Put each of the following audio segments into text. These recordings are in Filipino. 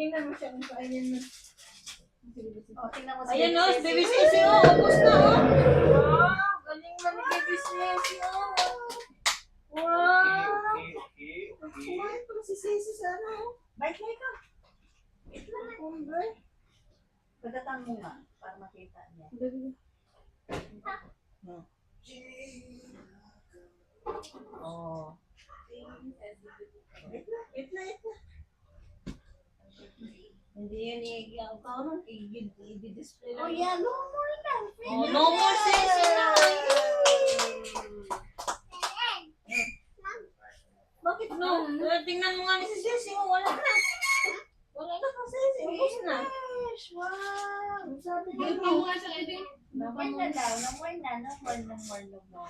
tingnan mo siya kung kaya na. Oh, tingnan mo si Ayan o, Baby baby Ceci. Sisi o. Ubus na o. Wow, galing na ni baby Sisi o. Wow. Kumain pa si Sisi sa ano. Bike na ikaw. Kumbre. Pagkatang mo nga, para makita niya. Oh. Itna. Hindi yan yung karon, i-display Oh lang. yeah, no more na. Oh, no more Sisi na. Bakit no? Tingnan mo nga ni si Sisi, oh, wala na. Wala na pa Sisi, ubos na. Yes, wow. Sabi Yung niyo. mga sa edin. No more na daw. No more na. No more.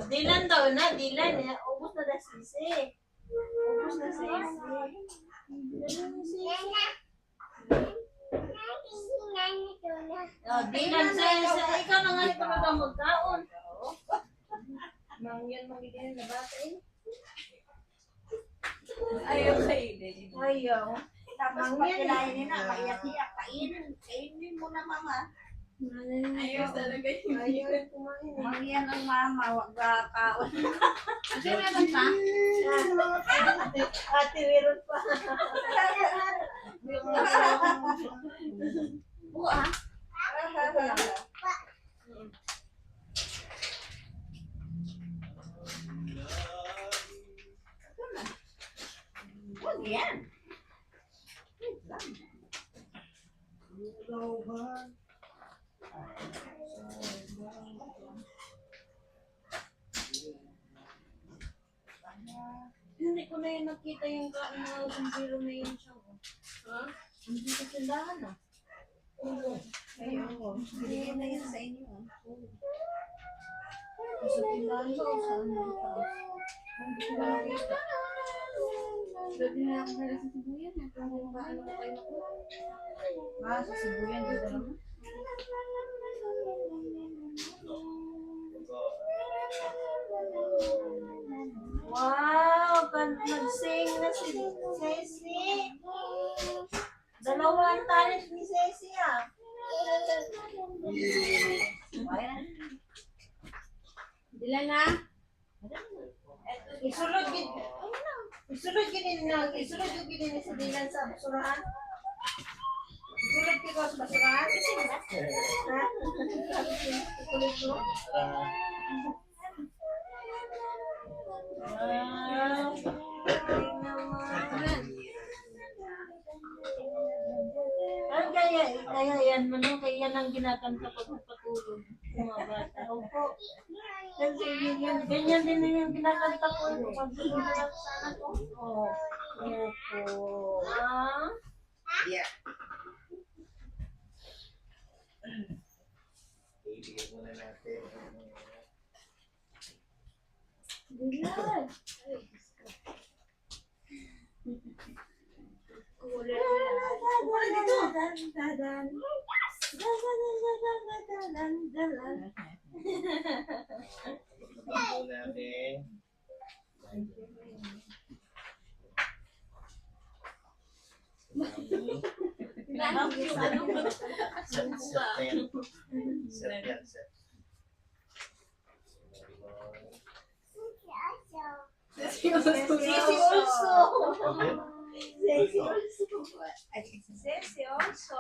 Dilan daw na, Dilan. Ubos na na Sisi. Ubos na Sisi. Dilan na Sisi. Oh, Dilan sa ikaw na nga ito magamot taon. Mangyan magiging na bata eh. Ayaw kayo din. Ayaw. Tapos pag kinain niya na, maiyak-iyak. Kainin mo na mama. Ayos talaga yun. Ayaw rin kumain eh. Mangyan ang mama, wag kakaon. Kasi meron pa. Ate, meron pa. Buka. Wag yan. Wait lang. Hindi ko na yun nakita yung zero na yun siya. Ha? Hindi ko tindahan ah. Ayun ko. Binigyan na yan sa inyo. Sa tindahan ko, saan na ito? Hindi ko nakita. Pwede na ako nila sa sibuyan. Kung paano na kayo ako. Sa Sibuyan dito lang. Wow! Nag-sing na si Ceci. Dalawa ang talent ni Ceci ah. Ayan. Dila na. Isulod yung ginin sa dilan sa basurahan. Isulod ko sa basurahan. Ha? Isulod ko. Wow. Galing naman. Ang kaya yan mo no? Kaya yan ang ginakanta pag magpatulog. Yung mga bata. Opo. Kasi ganyan din yung ginakanta ko. Pag tulog sana ko. Opo. Ah? Yeah. Dilan. Sesi also.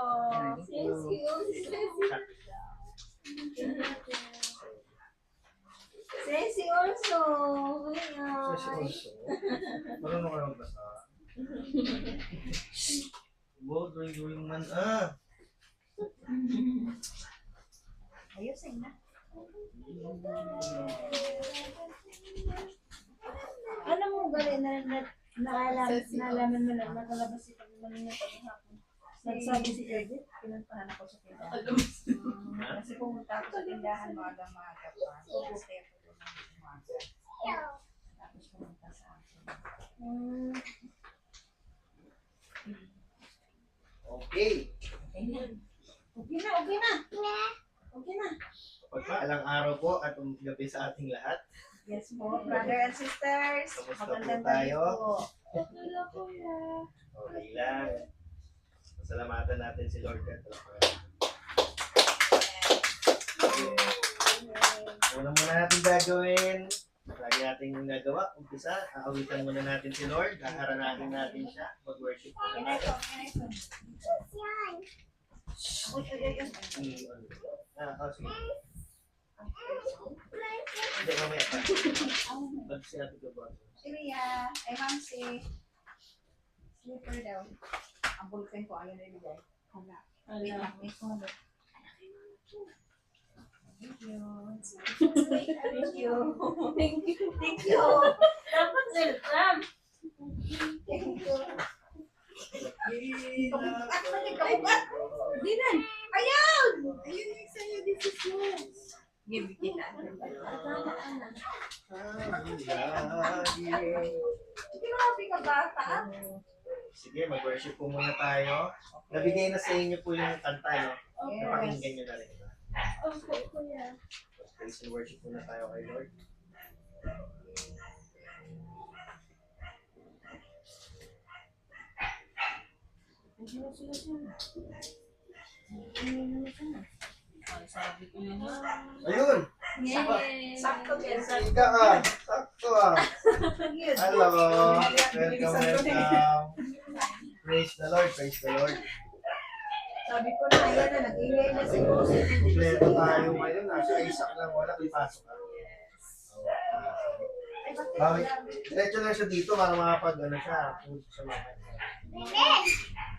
Sesi also. Marunong ka lang basa. Drawing man Ayusin na. Alam mo gali nalaman mo lang nakalabas si pagmamahal ng paghapon. Nagsabi si Edith, pinuntahan ako sa tindahan. Kasi pumunta ako sa tindahan maaga-maaga pa. Pupunta ako doon ng umaga. Tapos pumunta sa akin. Okay. Okay na. Pagpaalang araw po at gabi sa ating lahat. Yes po, brother and sisters. Kamusta po Magandang gabi tayo? po. Wala kuya. Okay lang. Pasalamatan natin si Lord God. Una muna natin gagawin. Lagi natin nagawa. Umpisa, aawitan muna natin si Lord. Kaharanatin natin siya. Mag-worship muna Inay tayo. po, inay po. Ako ito yun. Sige. Hindi, mamaya pa. Ba't si Ate Gabon? Si Ria, ay ma'am si Slipper daw. Ang bulkan ko, ayaw na ibigay. Hala. Wait lang, wait mo. Thank you. Thank you. Thank you. Dapat welcome. Thank you. Dinan! Ayaw! Ayun yung sa'yo, this is yours. Give kita. Grabe ka bata. Sige, mag-worship po muna tayo. Nabigay na sa inyo po yung kanta, no? Napakinggan nyo na rin. Opo kuya. Praise and worship muna tayo kay Lord. Sabi ko na nga. Ayun! Yay! Sakto din. Ika ka! Sakto ah! Hello! Welcome! Praise the Lord! Praise the Lord! Sabi ko na, ayan na, nag-ingay na si Jose. Kompleto tayo ngayon. Nasa Isaac lang wala. Ipasok ka. Bakit? Diretso lang siya dito para makapag ano siya. Puso sa mga.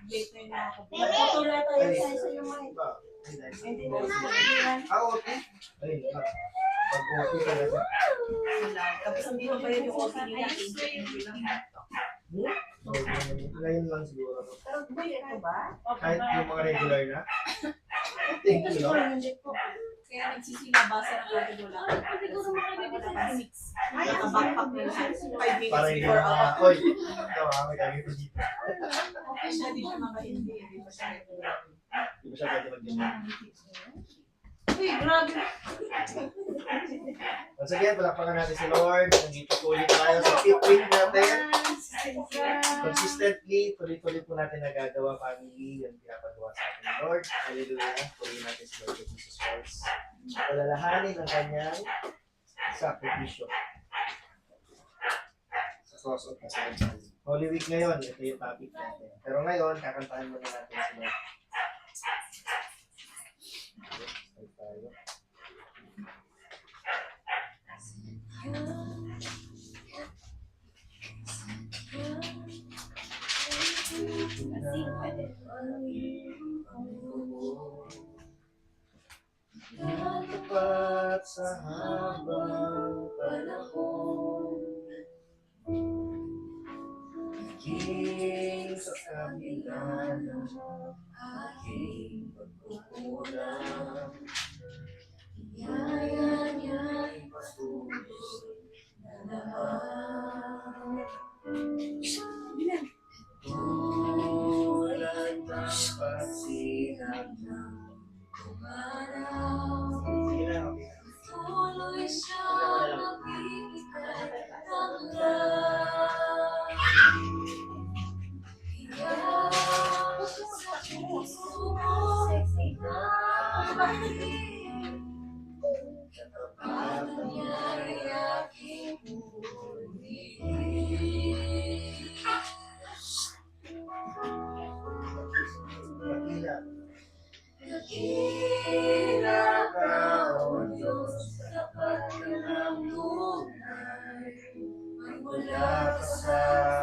Late na yung mga kapatid. Nagpatula tayo Ay, sa isa yung mga iba. Hindi na sa kaibigan. Okay. Ay, iba. Pag okay talaga. Wala. Tapos hindi mo ba yun yung okay nila? Ngayon lang siguro. Pero boy, ito ba? Kahit yung mga regular na. Thank you, Lord. hindi po. Kaya nagsisilabasa ng kapatid wala. Siguro makibigay sa 6. Naka-backpack na siya. 5 minutes Para hindi before na out. oy, ito may kami po dito. Okay siya, di siya makaindi. Di ba siya Hindi ba siya pwede mag-gym? Uy, grabe. Once again, palakpakan natin si Lord. Nandito po ulit tayo sa 5th week natin. Consistently, tuloy-tuloy po natin nagagawa, family, yung pinapagawa sa atin ni Lord. Hallelujah. Tuloy natin si Lord Jesus Christ. Palalahanin ang kanyang sakripisyo sa cross of Calvary. Holy Week ngayon, ito yung topic natin. Pero ngayon, kakantahan muna natin si Lord. Start tayo. Tapat sa habang panahon, naging sa kabila ng aking pagkukulang. Iyaya niya'y patuloy na lahat. Tulad ng pagsirap ng araw, tuloy siyang nagbibigay ng iyak sa puso mo, katapat niya'y aking purihin. Dakila ka, O Diyos, tapat ka ng tunay. Ay wala ka sa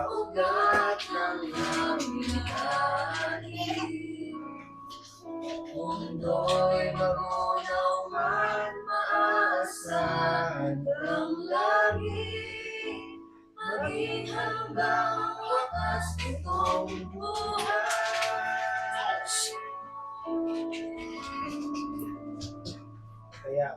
ugat ng aming anin. Mundo'y magunaw man, maaasahan kang lagi. Maging hanggang wakas nitong buhay. Kaya,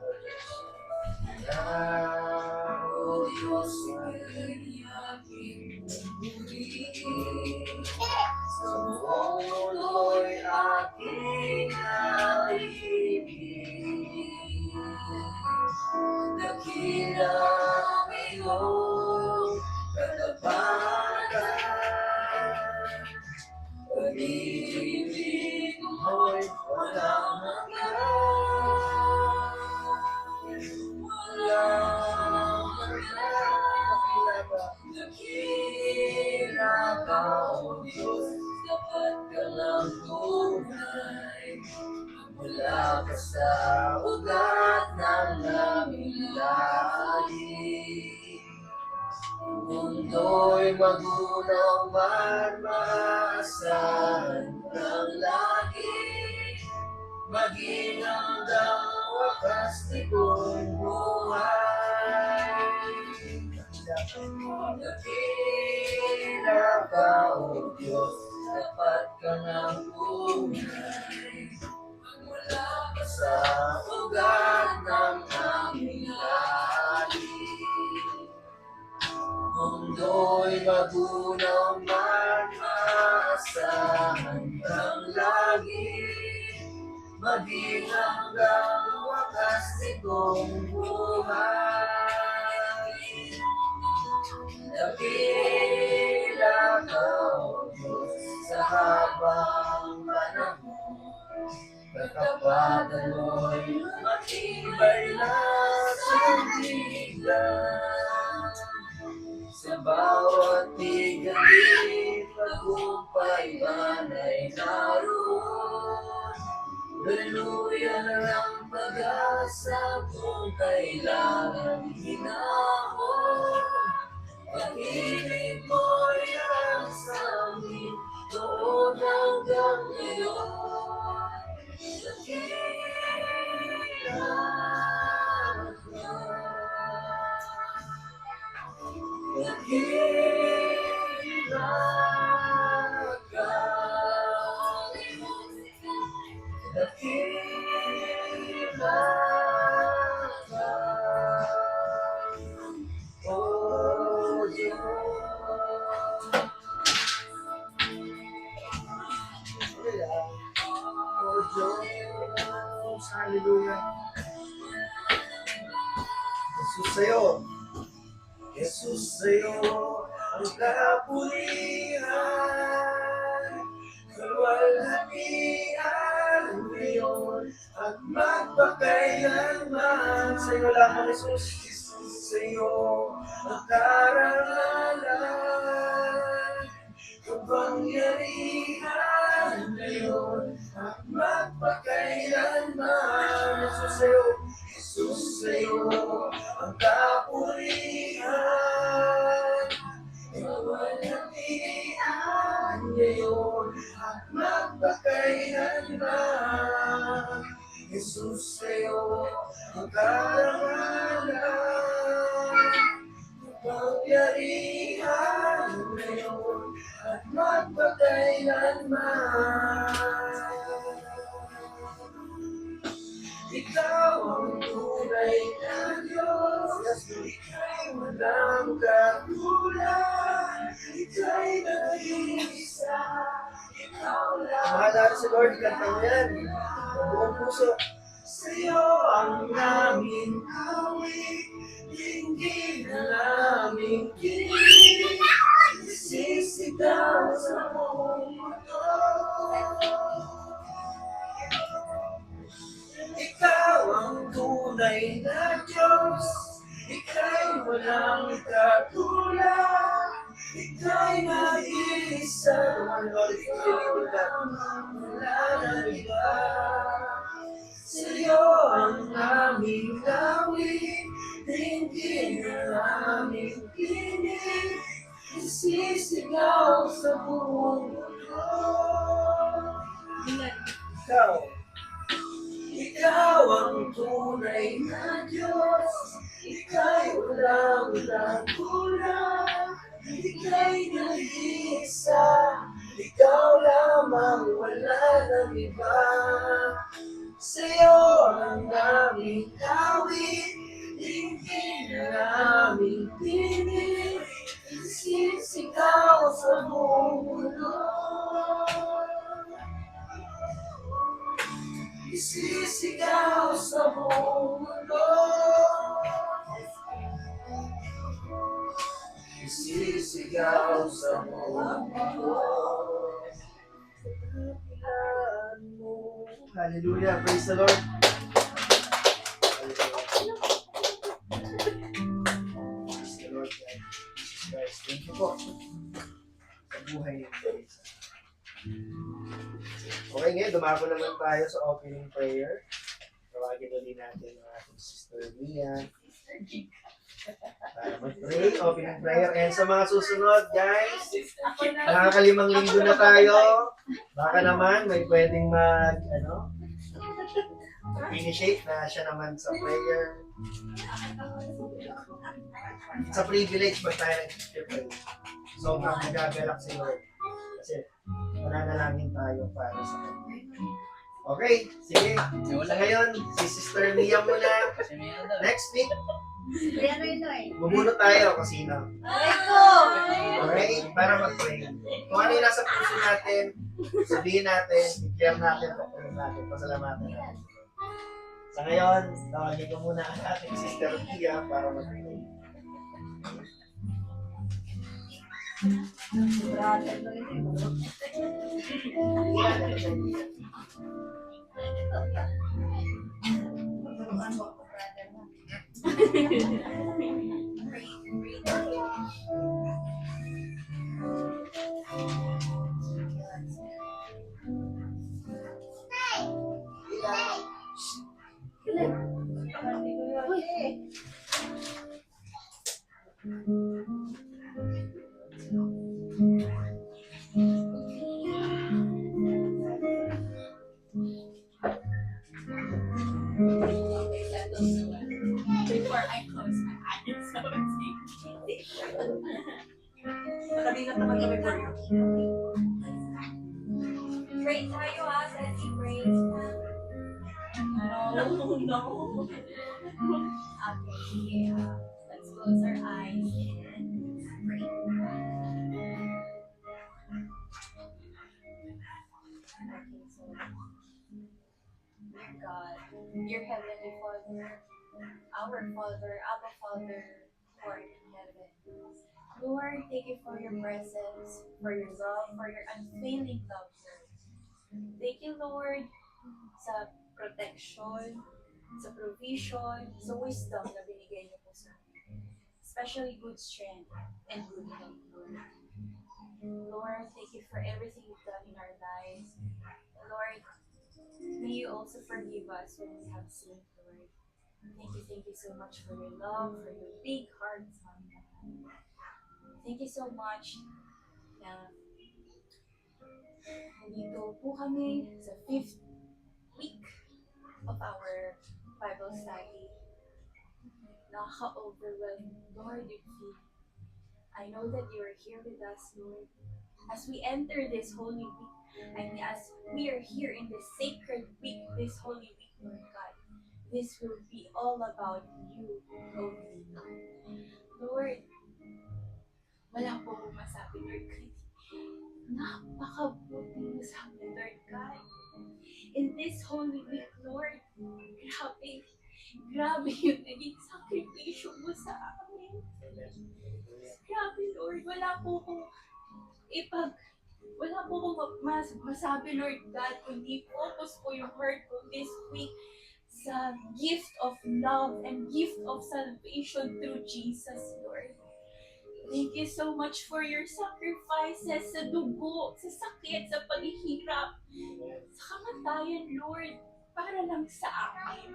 O Diyos, ika'y aking purihin. Sa buong mulo'y aking naibig. Dakila iyong katapatan. Pag-ibig mo'y walang hanggan. Walang hanggan. Dakila ka, O Diyos, dapat ka lang tunay. Mula ka sa ugat ng aming lahi. Mundo'y magunaw man, maasahan kang lagi. Maging hanggang wakas nitong buhay. Dakila ka, O Diyos, dapat ka ng tunay. Mula ka sa ugat ng aming lahi. Mundo'y magunaw man, maasahan kang lagi. Maging hanggang wakas nitong buhay. Dakila ka, O Diyos, sa habang panahon. Katapatan mo'y matibay na sandigan. Sa bawat tigalit, tagumpay man ay naroon. Haleluya na ang pag-asa kung kailangan hinahon. Pag-ibig mo'y ang sa amin, doon hanggang ngayon. Dakila ka. Dakila ka. Dakila ka. O Diyos. O Diyos. Hallelujah. Jesus sa'yo. Jesus sa'yo ang kapulihan. Kalwalhatian ngayon at magpakailanman. Sa'yo lamang, Jesus. Jesus sa'yo ang karangalan. Kapangyarihan ngayon at magpakailanman. Jesus sa'yo. Jesus sa'yo ang kapulihan. Kapangyarihan ngayon at magpakailanman. Jesus sa'yo ang karangalan. Kapangyarihan ngayon at magpakailanman. Ikaw ang tunay na Diyos, ika'y walang katulad, ika'y nag-iisa, ikaw lang. Mahal natin si Lord, kanta mo yan, ang buong puso. Sa'yo ang naming awit, dinggin na naming kilig, isisigaw sa buong mundo. Ikaw ang tunay na Diyos, ika'y walang katulad, ika'y nag-iisa. Wala nang iba. Sa'yo ang aming awit, dinggin na aming tinig, isisigaw sa buong mundo. Ikaw ang tunay na Diyos, ika'y walang kulang, ika'y nag-iisa, ikaw lamang, wala nang iba. Sa'yo ang aming awit, dinggin na aming tinig, isisigaw sa buong mundo. Isisigaw sa buong mundo. Sisigaw sa mundo. Hallelujah. Praise the Lord. Hallelujah. Praise the Lord. Jesus Christ. Thank you po sa buhay niyo guys. Okay, ngayon dumako naman tayo sa opening prayer. Tawagin ulit natin ang ating Sister Mia para mag-pray, opening prayer. And sa mga susunod, guys, nakakalimang linggo na tayo. Baka naman may pwedeng initiate na siya naman sa prayer. It's a privilege pag tayo nag-pray. Sobrang nagagalak si Lord. Kasi mananalangin tayo para sa kanya. Okay, sige. Sa ngayon, si Sister Mia muna. Next week, bubunot tayo kung sino. Okay? Para mag-pray. Kung ano yung nasa puso natin, sabihin natin, i-clear natin, pag-pray natin, pasalamatan natin. Sa ngayon, tawagin ko muna ang ating Sister Mia para mag-pray. Before I close my eyes, so Nakalilat naman kami for you. pray tayo as he prays. No. Okay, let's close our eyes and pray. Okay, so dear God, dear Heavenly Father, our Father, Abba Father, who art in heaven. Lord, thank you for your presence, for your love, for your unfailing love, Lord. Thank you, Lord, sa protection, sa provision, sa wisdom na binigay niyo po sa amin. Especially good strength and good health, Lord. Lord, thank you for everything you've done in our lives. Lord, may you also forgive us when we have sinned, Lord. Thank you so much for your love, for your big heart sa amin. Thank you so much na nandito po kami sa 5th week of our Bible study. Nakaka-overwhelm, Lord, with faith. I know that you are here with us, Lord. As we enter this holy week, and as we are here in this sacred week, this holy week, Lord God, this will be all about you only, Lord. Wala po akong masabi, Lord God. Napakabuti mo sa amin, Lord God. In this holy week, Lord, grabe yung naging sakripisyo mo sa amin. Grabe, Lord, wala po akong masabi, Lord God, kundi focus po yung heart ko this week sa gift of love and gift of salvation through Jesus, Lord. Thank you so much for your sacrifices sa dugo, sa sakit, sa paghihirap, sa kamatayan, Lord, para lang sa akin.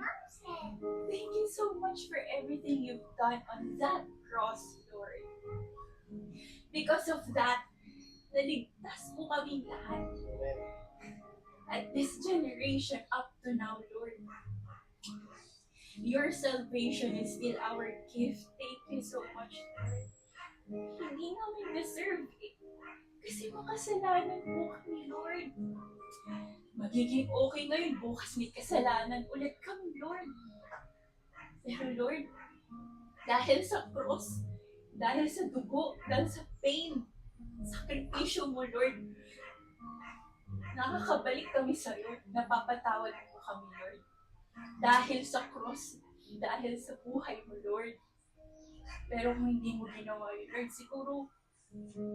Thank you so much for everything you've done on that cross, Lord. Because of that, naligtas po kami lahat. At this generation up to now, Lord, your salvation is still our gift. Thank you so much, Lord. Hindi namin deserve it. Kasi makasalanan po kami, Lord. Magiging okay na yun. Bukas may kasalanan ulit kami, Lord. Pero Lord, dahil sa cross, dahil sa dugo, dahil sa pain, sakripisyo mo, Lord, nakakabalik kami sa iyo. Napapatawad mo kami, Lord. Dahil sa cross, dahil sa buhay mo, Lord. Pero kung hindi mo ginawa yun, Lord, siguro,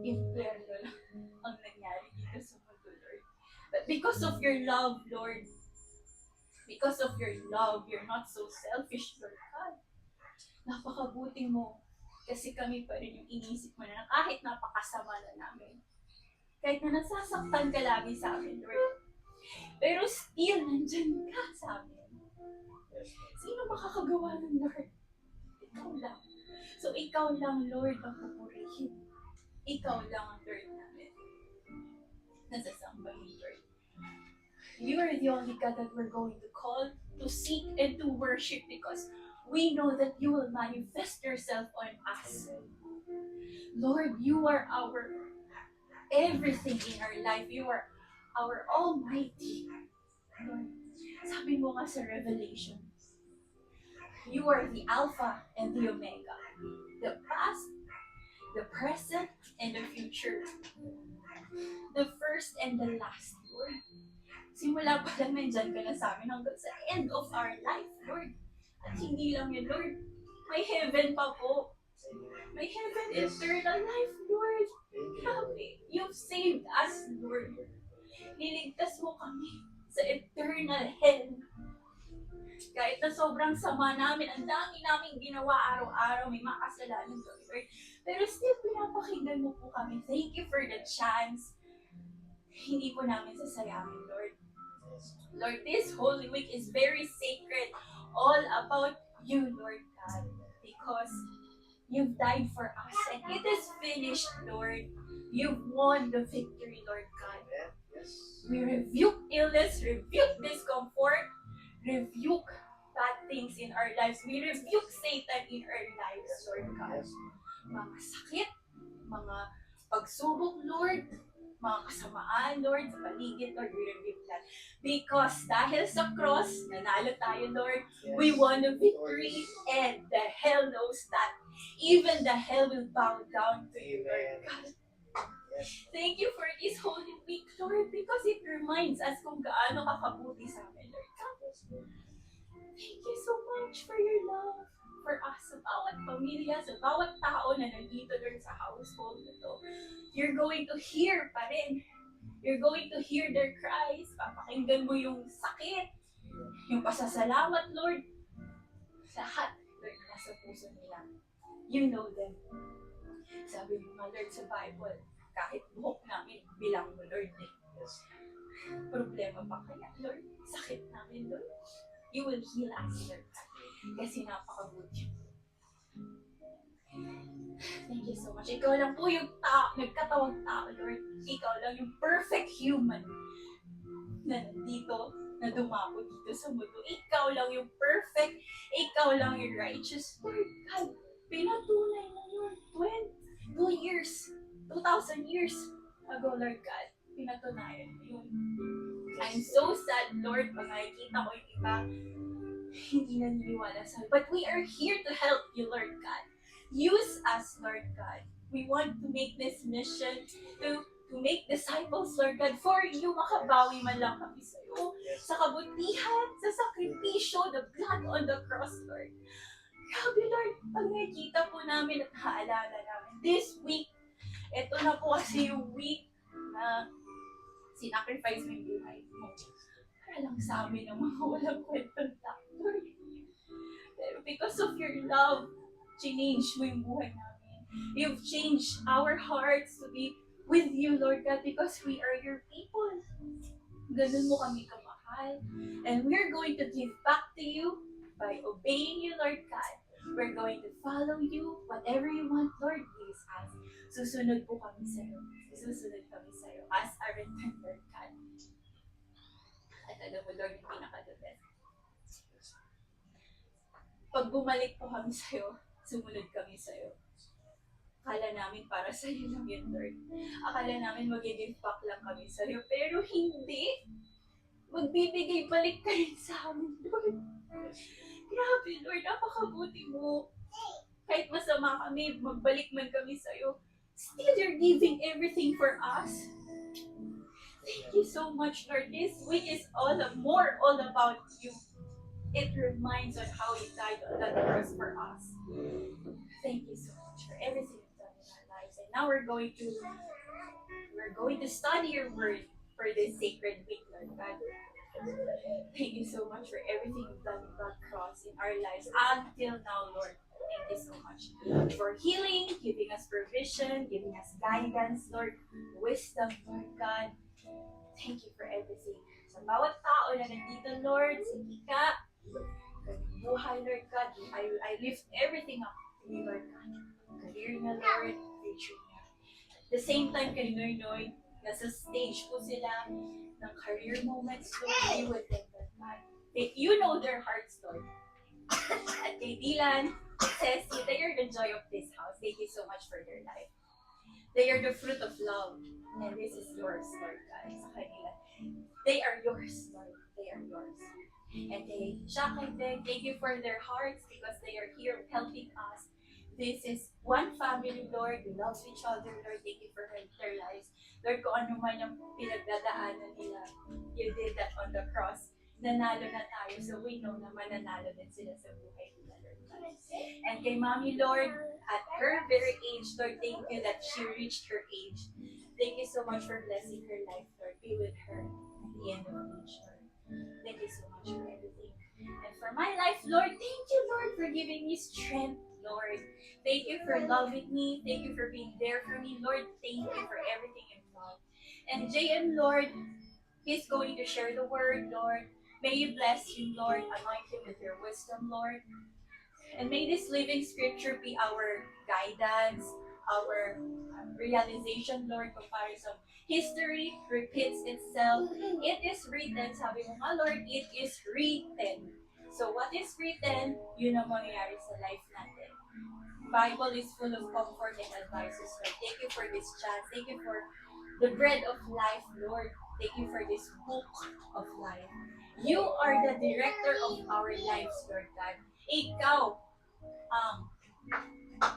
impyerno lang ang nangyari dito sa mundo, Lord. But because of your love, Lord, because of your love, you're not so selfish, Lord God. Napakabuti mo. Kasi kami pa rin yung inisip mo na kahit napakasama na namin. Kahit na nasasaktan ka lagi sa amin, Lord. Pero still, nandyan ka sa amin. Sino makakagawa ng Lord? Ikaw lang. So, ikaw lang, Lord, ang pupurihin. Ikaw lang ang Lord namin. Nasasamba ni Lord. You are the only God that we're going to call, to seek, and to worship because we know that you will manifest yourself on us. Lord, you are our everything in our life. You are our Almighty. Lord, sabi mo nga sa Revelation, you are the Alpha and the Omega, the past, the present, and the future, the first and the last, Lord. Simula pa lang nandyan ka na sa amin hanggang sa end of our life, Lord. At hindi lang yun, Lord. May heaven pa po. May heaven, eternal life, Lord. Grabe. You've saved us, Lord. Niligtas mo kami sa eternal hell. Kahit na sobrang sama namin, ang dami namin ginawa araw-araw, may mga kasalanan, Lord. Pero still, pinapakinggan mo po kami. Thank you for the chance. Hindi po namin sasayangin, Lord. Lord, this Holy Week is very sacred. All about you, Lord God. Because you've died for us. And it is finished, Lord. You've won the victory, Lord God. We rebuke illness, rebuke discomfort, rebuke bad things in our lives. We rebuke Satan in our lives, Lord God. Mga sakit, mga pagsubok, Lord, mga kasamaan, Lord, sa paligid, Lord, we rebuke that. Because dahil sa cross, nanalo tayo, Lord, we won the victory, and the hell knows that. Even the hell will bow down to you, Lord God. Thank you for this Holy Week, Lord, because it reminds us kung gaano kakabuti sa amin, Lord God. Thank you so much for your love for us, sa bawat pamilya, sa bawat tao na nandito, Lord, sa household na to. You're going to hear pa rin. You're going to hear their cries. Papakinggan mo yung sakit, yung pasasalamat, Lord. Lahat, Lord, nasa puso nila. You know them. Sabi mo nga, Lord, sa Bible, kahit buhok namin, bilang mo, Lord. Problema pa kaya, Lord? Sakit namin, Lord. You will heal us, Lord. Kasi napakabuti. Thank you so much. Ikaw lang po yung nagkatawang tao, Lord. Ikaw lang yung perfect human na nandito, na dumapo dito sa mundo. Ikaw lang yung perfect. Ikaw lang yung righteous. Lord God, pinatunay na yun. 2,000 years ago, Lord God. Pinatunayan mo yun. I'm so sad, Lord, pag nakikita ko yung iba, hindi naniniwala sa amin. But we are here to help you, Lord God. Use us, Lord God. We want to make this mission to make disciples, Lord God, for you. Makabawi man lang kami sa iyo. Sa kabutihan, sa sakripisyo, the blood on the cross, Lord. Grabe, Lord, pag nakikita po namin at naalala namin, this week, ito na po kasi yung week na sinacrifice mo yung buhay mo. Para lang sa amin ang mga walang kwentang tao, Lord. Pero because of your love, change mo yung buhay namin. You've changed our hearts to be with you, Lord God, because we are your people. Ganun mo kami kamahal. And we're going to give back to you by obeying you, Lord God. We're going to follow you. Whatever you want, Lord, please ask. Susunod po kami sa'yo. Susunod kami sa'yo as a return, Lord God. At alam mo, Lord, yung pinaka-the best. Pag bumalik po kami sa'yo, sumunod kami sa'yo. Akala namin para sa'yo lang yun, Lord. Akala namin mag-give back lang kami sa'yo. Pero hindi. Magbibigay balik ka rin sa amin, Lord. Grabe, Lord. Napakabuti mo. Kahit masama kami, magbalik man kami sa'yo. Still, you're giving everything for us. Thank you so much, Lord. This week is all about you. It reminds us how you died on that cross for us. Thank you so much for everything you've done in our lives. And now we're going to study your word for this sacred week, Lord God. Thank you so much for everything you've done in that cross in our lives until now, Lord. Thank you so much for healing, giving us provision, giving us guidance, Lord, wisdom, Lord God. Thank you for everything. Sa bawat tao na nandito, Lord, sa Ika, buhay, Lord God, I lift everything up to you, Lord God. Career niya, Lord, future niya. At the same time, kay Noy, nasa stage po sila ng career moments, Lord, be with them, Lord God. You know their hearts, Lord. At kay Dylan, Ceci, they are the joy of this house. Thank you so much for their life. They are the fruit of love. And this is yours, Lord God. Sa kanila. They are yours, Lord. They are yours. And they, Shaka and Beg, thank you for their hearts because they are here helping us. This is one family, Lord. We love each other, Lord. Thank you for their lives. Lord, kung ano man yung pinagdadaanan nila, you did that on the cross. Nanalo na tayo, so we know na mananalo din sila sa buhay nila, Lord God. And kay Mommy, Lord, at her very age, Lord, thank you that she reached her age. Thank you so much for blessing her life, Lord. Be with her at the end of each, Lord. Thank you so much for everything. And for my life, Lord, thank you, Lord, for giving me strength, Lord. Thank you for loving me. Thank you for being there for me, Lord. Thank you for everything you've done. And JM, Lord, he's going to share the word, Lord. May you bless him, Lord. Anoint him with your wisdom, Lord. And may this living scripture be our guidance, our realization, Lord, comparison. History repeats itself. It is written, sabi mo nga, Lord, it is written. So what is written, yun ang mangyayari sa life natin. Bible is full of comfort and advices, Lord. Thank you for this chance. Thank you for the bread of life, Lord. Thank you for this book of life. You are the director of our lives, Lord God. Ikaw ang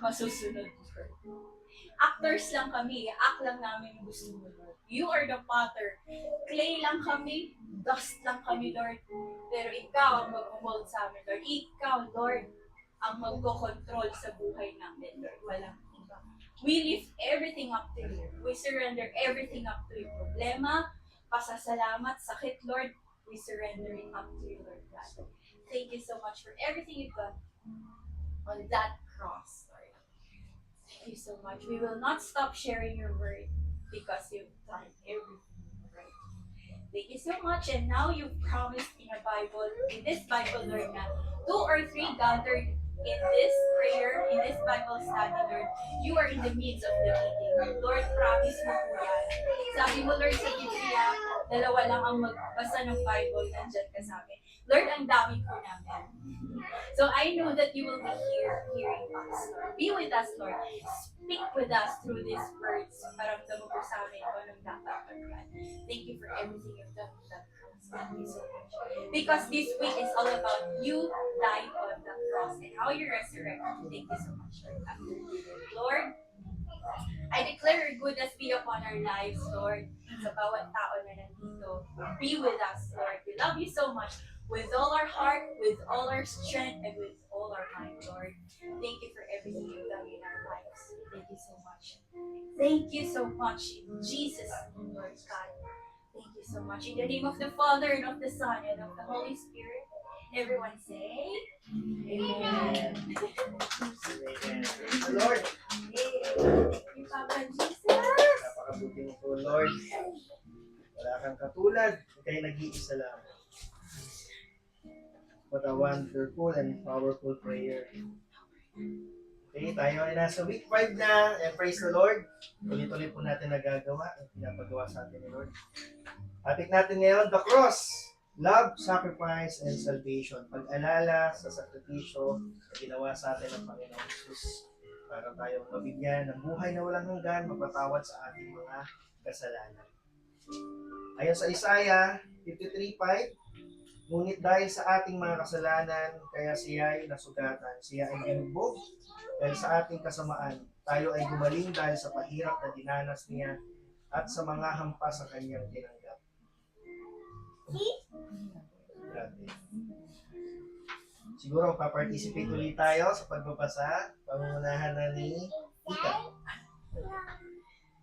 masusunod, Lord. Actors lang kami, act lang namin gusto mo, Lord. You are the potter. Clay lang kami, dust lang kami, Lord. Pero ikaw ang mag-mold sa amin, Lord. Ikaw, Lord, ang magko-control sa buhay namin, Lord. Walang iba. We lift everything up to you. We surrender everything up to you. Problema, pasasalamat, sakit, Lord, we surrender it up to you, Lord God. Thank you so much for everything you've done on that cross, Lord. Thank you so much. We will not stop sharing your word because you've done everything right. Thank you so much. And now you've promised in a Bible, in this Bible, Lord, na 2 or 3 gathered in this prayer, in this Bible study, Lord, you are in the midst of the meeting. Lord, promise mo po yan. Sabi mo, Lord, sa Biblia, 2 lang ang magbasa ng Bible, nandyan ka sa amin. Lord, ang dami po namin. So I know that you will be here, hearing us, Lord. Be with us, Lord. Speak with us through these words. Paramdam mo po sa amin kung anong dapat magpan. Thank you for everything you've done on that cross. Thank you so much. Because this week is all about you died on the cross and how you resurrected. Thank you so much, Lord. Lord, I declare your goodness be upon our lives, Lord. Sa bawat tao na nandito. Be with us, Lord. We love you so much. With all our heart, with all our strength, and with all our mind, Lord. Thank you for everything you've done in our lives. Thank you so much. Thank you so much in Jesus' name, Lord God. Thank you so much. In the name of the Father, and of the Son, and of the Holy Spirit, everyone say, Amen. Amen. Lord, Thank you, Papa Jesus. napakabuti mo po, Lord. Wala kang katulad, ikay nag-iisa lang. What a wonderful and powerful prayer. Okay, tayo ay nasa week 5 na, and praise the Lord. Ulit-ulit po natin nagagawa at pinapagawa sa atin ni Lord. Topic natin ngayon, the cross. Love, sacrifice, and salvation. Pag-alala sa sakripisyo na ginawa sa atin ng Panginoon Jesus para tayong mabigyan ng buhay na walang hanggan, mapatawad sa ating mga kasalanan. Ayon sa Isaiah 53:5, ngunit dahil sa ating mga kasalanan, kaya siya ay nasugatan, siya ay ginubog. Dahil sa ating kasamaan, tayo ay gumaling dahil sa pahirap na dinanas niya at sa mga hampas sa kanyang tinanggap. Grabe. Siguro pa-participate ulit tayo sa pagbabasa. Pangunahan na ni Ika.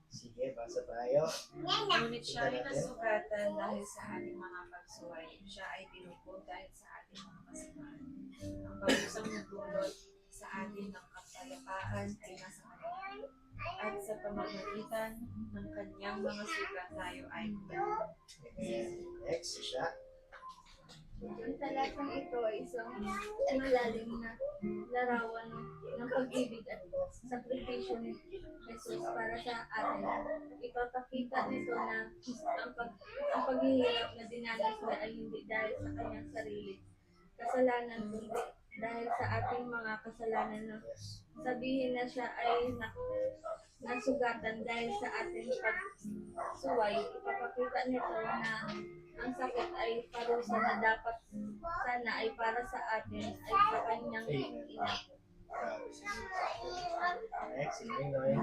Sige, basa tayo. Ngunit siya ay nasugatan dahil sa ating mga pagsuway. Siya ay binukod dahil sa ating mga kasamaan. Ang pagusang nagdulot sa atin ng kapayapaan ay nasa kanya. At sa pamamagitan ng kanyang mga sugat tayo ay Next, siya. Ang talatang ito ay isang malalim na larawan ng pag-ibig at sakripisyo ni Jesus para sa atin. Ipapakita nito na ang paghihirap na dinanas niya ay hindi dahil sa kanyang sarili kasalanan, kundi dahil sa ating mga kasalanan na sabihin na siya ay nasugatan dahil sa ating pagsuway. Ipapakita nito na ang sakit ay parusa na dapat sana ay para sa atin ay sa kanyang ina. Next, si Pinoy.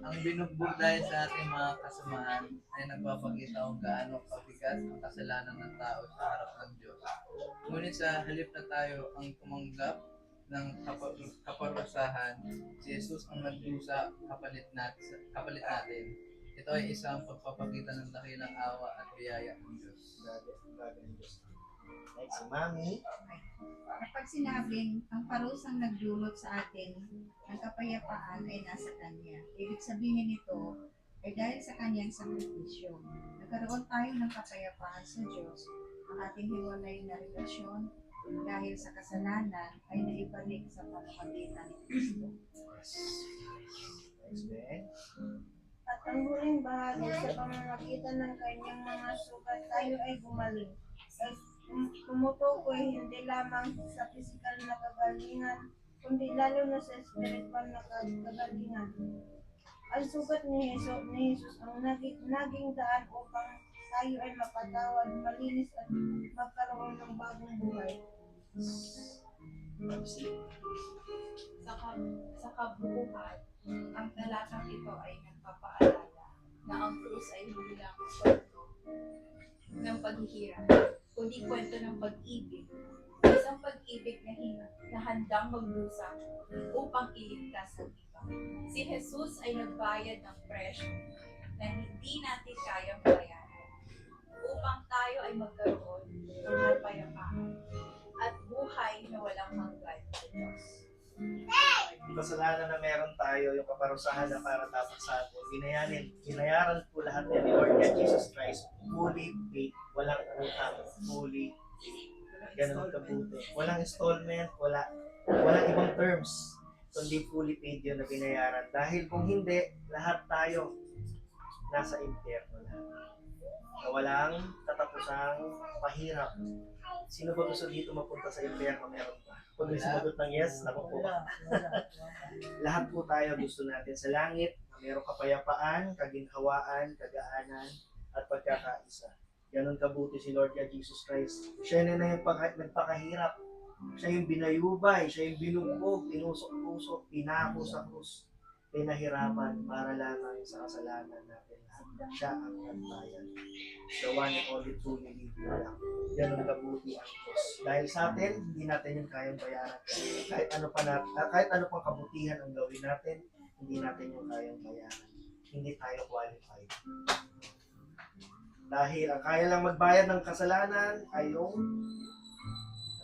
Ang binugbog dahil sa ating mga kasamaan ay nagpapakita kung gaano kabigat ang kasalanan ng tao sa harap ng Diyos. Ngunit sa halip na tayo ang tumanggap ng kaparusahan, si Jesus ang nagdusa kapalit natin. Ito ay isang pagpapakita ng dakilang awa at biyaya ng Diyos. Next, si Mami. Kapag sinabing ang parusang nagdulot sa atin ng kapayapaan ay nasa Kanya, ibig sabihin nito ay dahil sa Kanyang sakripisyo. Nagkaroon tayo ng kapayapaan sa Diyos. Ang ating hiwalay na relasyon dahil sa kasalanan ay naibalik sa pamamagitan ni Kristo. Next, Ben. At ang huling bahagi sa pamamagitan ng kanyang mga sugat, tayo ay gumaling. Ay tumutukoy hindi lamang sa pisikal na kagalingan, kundi lalo na sa spiritual na kagalingan. Ang sugat ni Jesus ang naging daan upang tayo ay mapatawad, malinis at magkaroon ng bagong buhay. Sa kabuuan, ang talatang ito ay nagpapaalala na ang krus ay hindi lang kwento ng paghihirap, kundi kwento ng pag-ibig. Isang pag-ibig na handang magdusa upang iligtas ang iba. Si Jesus ay nagbayad ng presyo na hindi natin kayang bayaran upang tayo ay magkaroon ng kapayapaan at buhay na walang hanggan sa Diyos. Yung kasalanan na meron tayo, yung kaparusahan na para dapat sa atin, binayaran po lahat ni Lord God Jesus Christ, fully paid, walang utang, fully paid. Ganun kabuti. Walang installment, walang ibang terms, kundi fully paid yun na binayaran. Dahil kung hindi, lahat tayo nasa impyerno na. Na walang tatapusang pahirap. Sino ba gusto dito mapunta sa impyerno? Meron ba? Kung may sumagot ng yes, naku po. Lahat po tayo gusto natin sa langit na mayroong kapayapaan, kaginhawaan, kagaanan, at pagkakaisa. Ganon kabuti si Lord God Jesus Christ. Siya na yung nagpakahirap. Siya yung binayubay, siya yung binugbog, tinusok-tusok, pinako sa krus. Pinahirapan para lamang sa kasalanan natin. Siya ang nagbayad. The one and only true believer lang. Ganon kabuti ang Diyos. Dahil sa atin, hindi natin yung kayang bayaran. Kahit ano pang kabutihan ang gawin natin, hindi natin yung kayang bayaran. Hindi tayo qualified. Dahil ang kaya lang magbayad ng kasalanan ay yung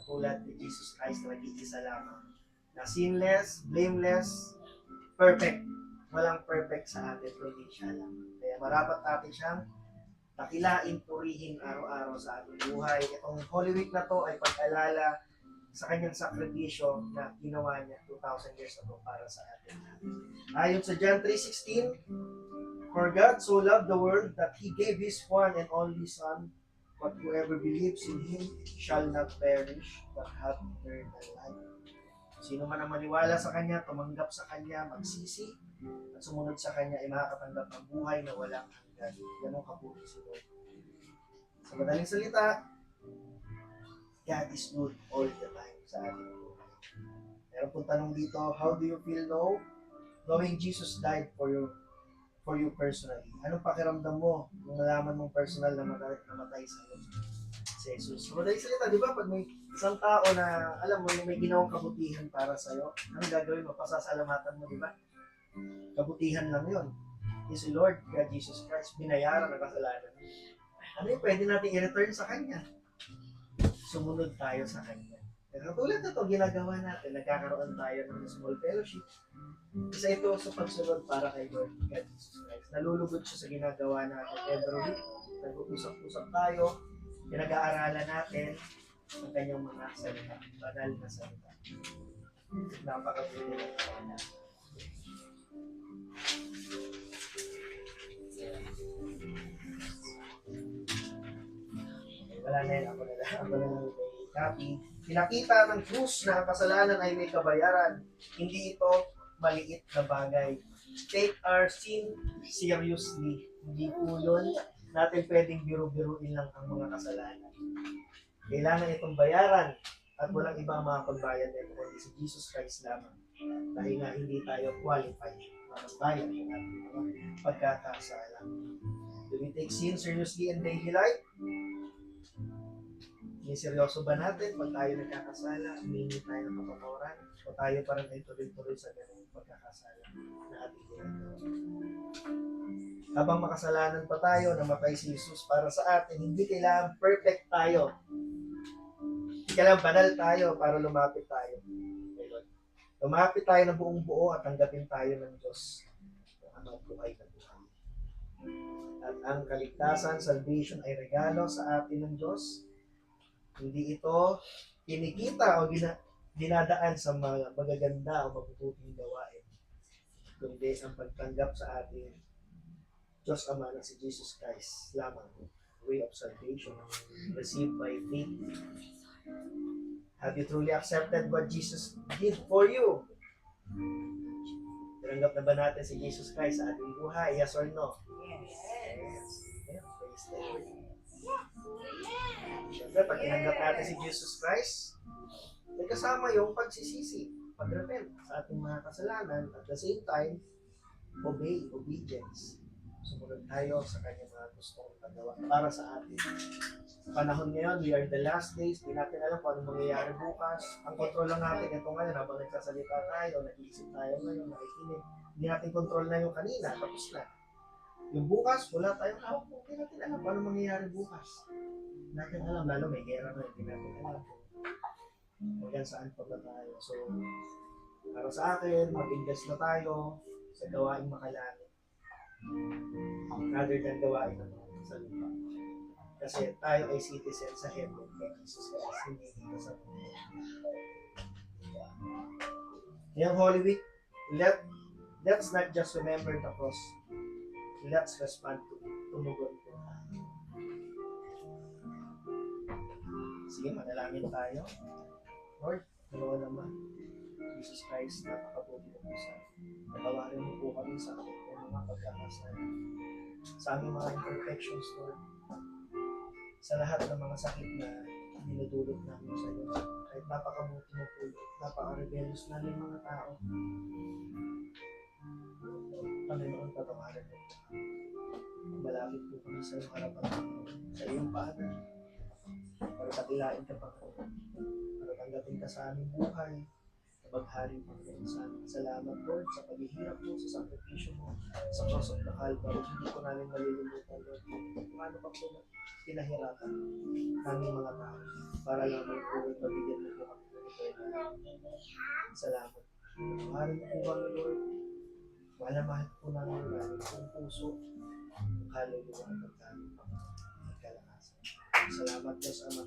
katulad ni Jesus Christ na nag-iisa lamang. Na sinless, blameless, perfect. Walang perfect sa atin, kundi siya lang. Kaya marapat natin siyang takilain, purihin araw-araw sa ating buhay. Itong Holy Week na to ay pag-alala sa kanyang sakripisyo na ginawa niya 2,000 years ago para sa atin. Ayon sa John 3:16, for God so loved the world that He gave His one and only Son, but whoever believes in Him shall not perish, but have eternal life. Sino man ang maniwala sa Kanya, tumanggap sa Kanya, magsisi, at sumunod sa Kanya ay makakatanggap ng buhay na walang hanggan. Ganun kabuti si Lord. Sa madaling salita, God is good all the time sa ating buhay. Meron pong tanong dito, how do you feel knowing Jesus died for you personally? Anong pakiramdam mo kung nalaman mong personal na namatay sa iyo? si Jesus. So, madaling salita, di ba? Pag may isang tao na, alam mo, may ginawang kabutihan para sa'yo, anong gagawin mo? Pasasalamatan mo, di ba? Kabutihan lang yun. Is si Lord, God Jesus Christ, binayaran ang kasalanan. Ano yung pwede natin i-return sa Kanya? Sumunod tayo sa Kanya. Katulad na ito, ginagawa natin, nagkakaroon tayo ng small fellowship. Isa ito sa pagsunod para kay Lord, God Jesus Christ. Nalulugod siya sa ginagawa natin every week. Nag-uusap-usap tayo, pinag-aaralan natin ang kanyang mga salita, banal na salita. Napakabuti ng Kanya. Wala na yun, ako na lang may copy. Pinakita ng krus na ang kasalanan ay may kabayaran. Hindi ito maliit na bagay. Take our sin seriously. Hindi po yun natin pwedeng biru-biruin lang ang mga kasalanan. Kailangan itong bayaran at walang iba ang makapagbayad nito kundi si Jesus Christ lamang. Dahil nga hindi tayo qualified para bayad ng ating mga pagkakasala. Do we take sin seriously in daily life? Seryoso ba natin pag tayo nagkakasala, humingi tayo ng kapatawaran, o tayo parang ay tuloy-tuloy sa ganung pagkakasala na ating ginagawa? Habang makasalanan pa tayo, namatay si Jesus para sa atin, hindi kailangan perfect tayo. Hindi kailangan banal tayo para lumapit tayo. Lumapit tayo ng buong buo at tanggapin tayo ng Diyos ang buhay na buhay. At ang kaligtasan, salvation ay regalo sa atin ng Diyos. Hindi ito kinikita o dinadaan sa mga magaganda o mabubuting gawain, kundi ang pagtanggap sa ating Diyos Ama na si Jesus Christ lamang, way of salvation, received by faith. Have you truly accepted what Jesus did for you? Tinanggap na ba natin si Jesus Christ sa ating buhay? Yes or no? Yes. Yeah, praise the Lord. Siyempre, pag tinanggap natin si Jesus Christ, may kasama yung pagsisisi, pag-repent sa ating mga kasalanan, at the same time, obedience. Sumunod tayo sa kanyang mga gustong magawa para sa atin. Sa panahon ngayon, we are the last days, di natin alam kung anong mangyayari bukas. Ang control lang natin ito ngayon, habang nagsasalita tayo, nag-iisip tayo ngayon, nakikinig. Hindi natin control na yung kanina, tapos na. Yung bukas, wala tayong hawak. Hindi natin alam kung anong mangyayari bukas. Hindi natin alam, lalo may gera na, hindi natin alam hanggang saan pa ba tayo. So, para sa akin, mag-invest na tayo sa gawaing makalangit rather than gawain ng mga sa lupa. Kasi tayo ay citizen sa heaven kay Jesus Christ, hindi dito sa mundo. Ngayong Holy Week, let's not just remember the cross. Let's respond to it. Tumugon po tayo. Sige, manalangin tayo. Lord, Lord naman, Jesus Christ, napakabuti na po sa natawarin mo po kami sa aming mga pagkakasala. Sa aming mga imperfections, Lord. Sa lahat ng mga sakit na dinudulot namin sa iyo. Kahit napakabuti mo po, napaka-rebellious namin mga tao. Panginoon, patawarin mo po. Malapit po kami sa iyong harapan, sa iyong paanan. Para kakilain ka pa po. Para tanggapin ka sa aming buhay. Maghari po kayo sa amin. Salamat, Lord, sa paghihirap mo, sa sakripisyo mo, sa cross of the Calvary. Hindi ko namin malilimutan, Lord. Paano pa po na pinahirapan naming mga tao para lamang po mabigyan mo po kami ng eternal. Salamat. Mahalin po kami, Lord. Mahal po namin namin ang puso. Hallelujah ang pagkaling kalakasan. Salamat, Diyos Ama,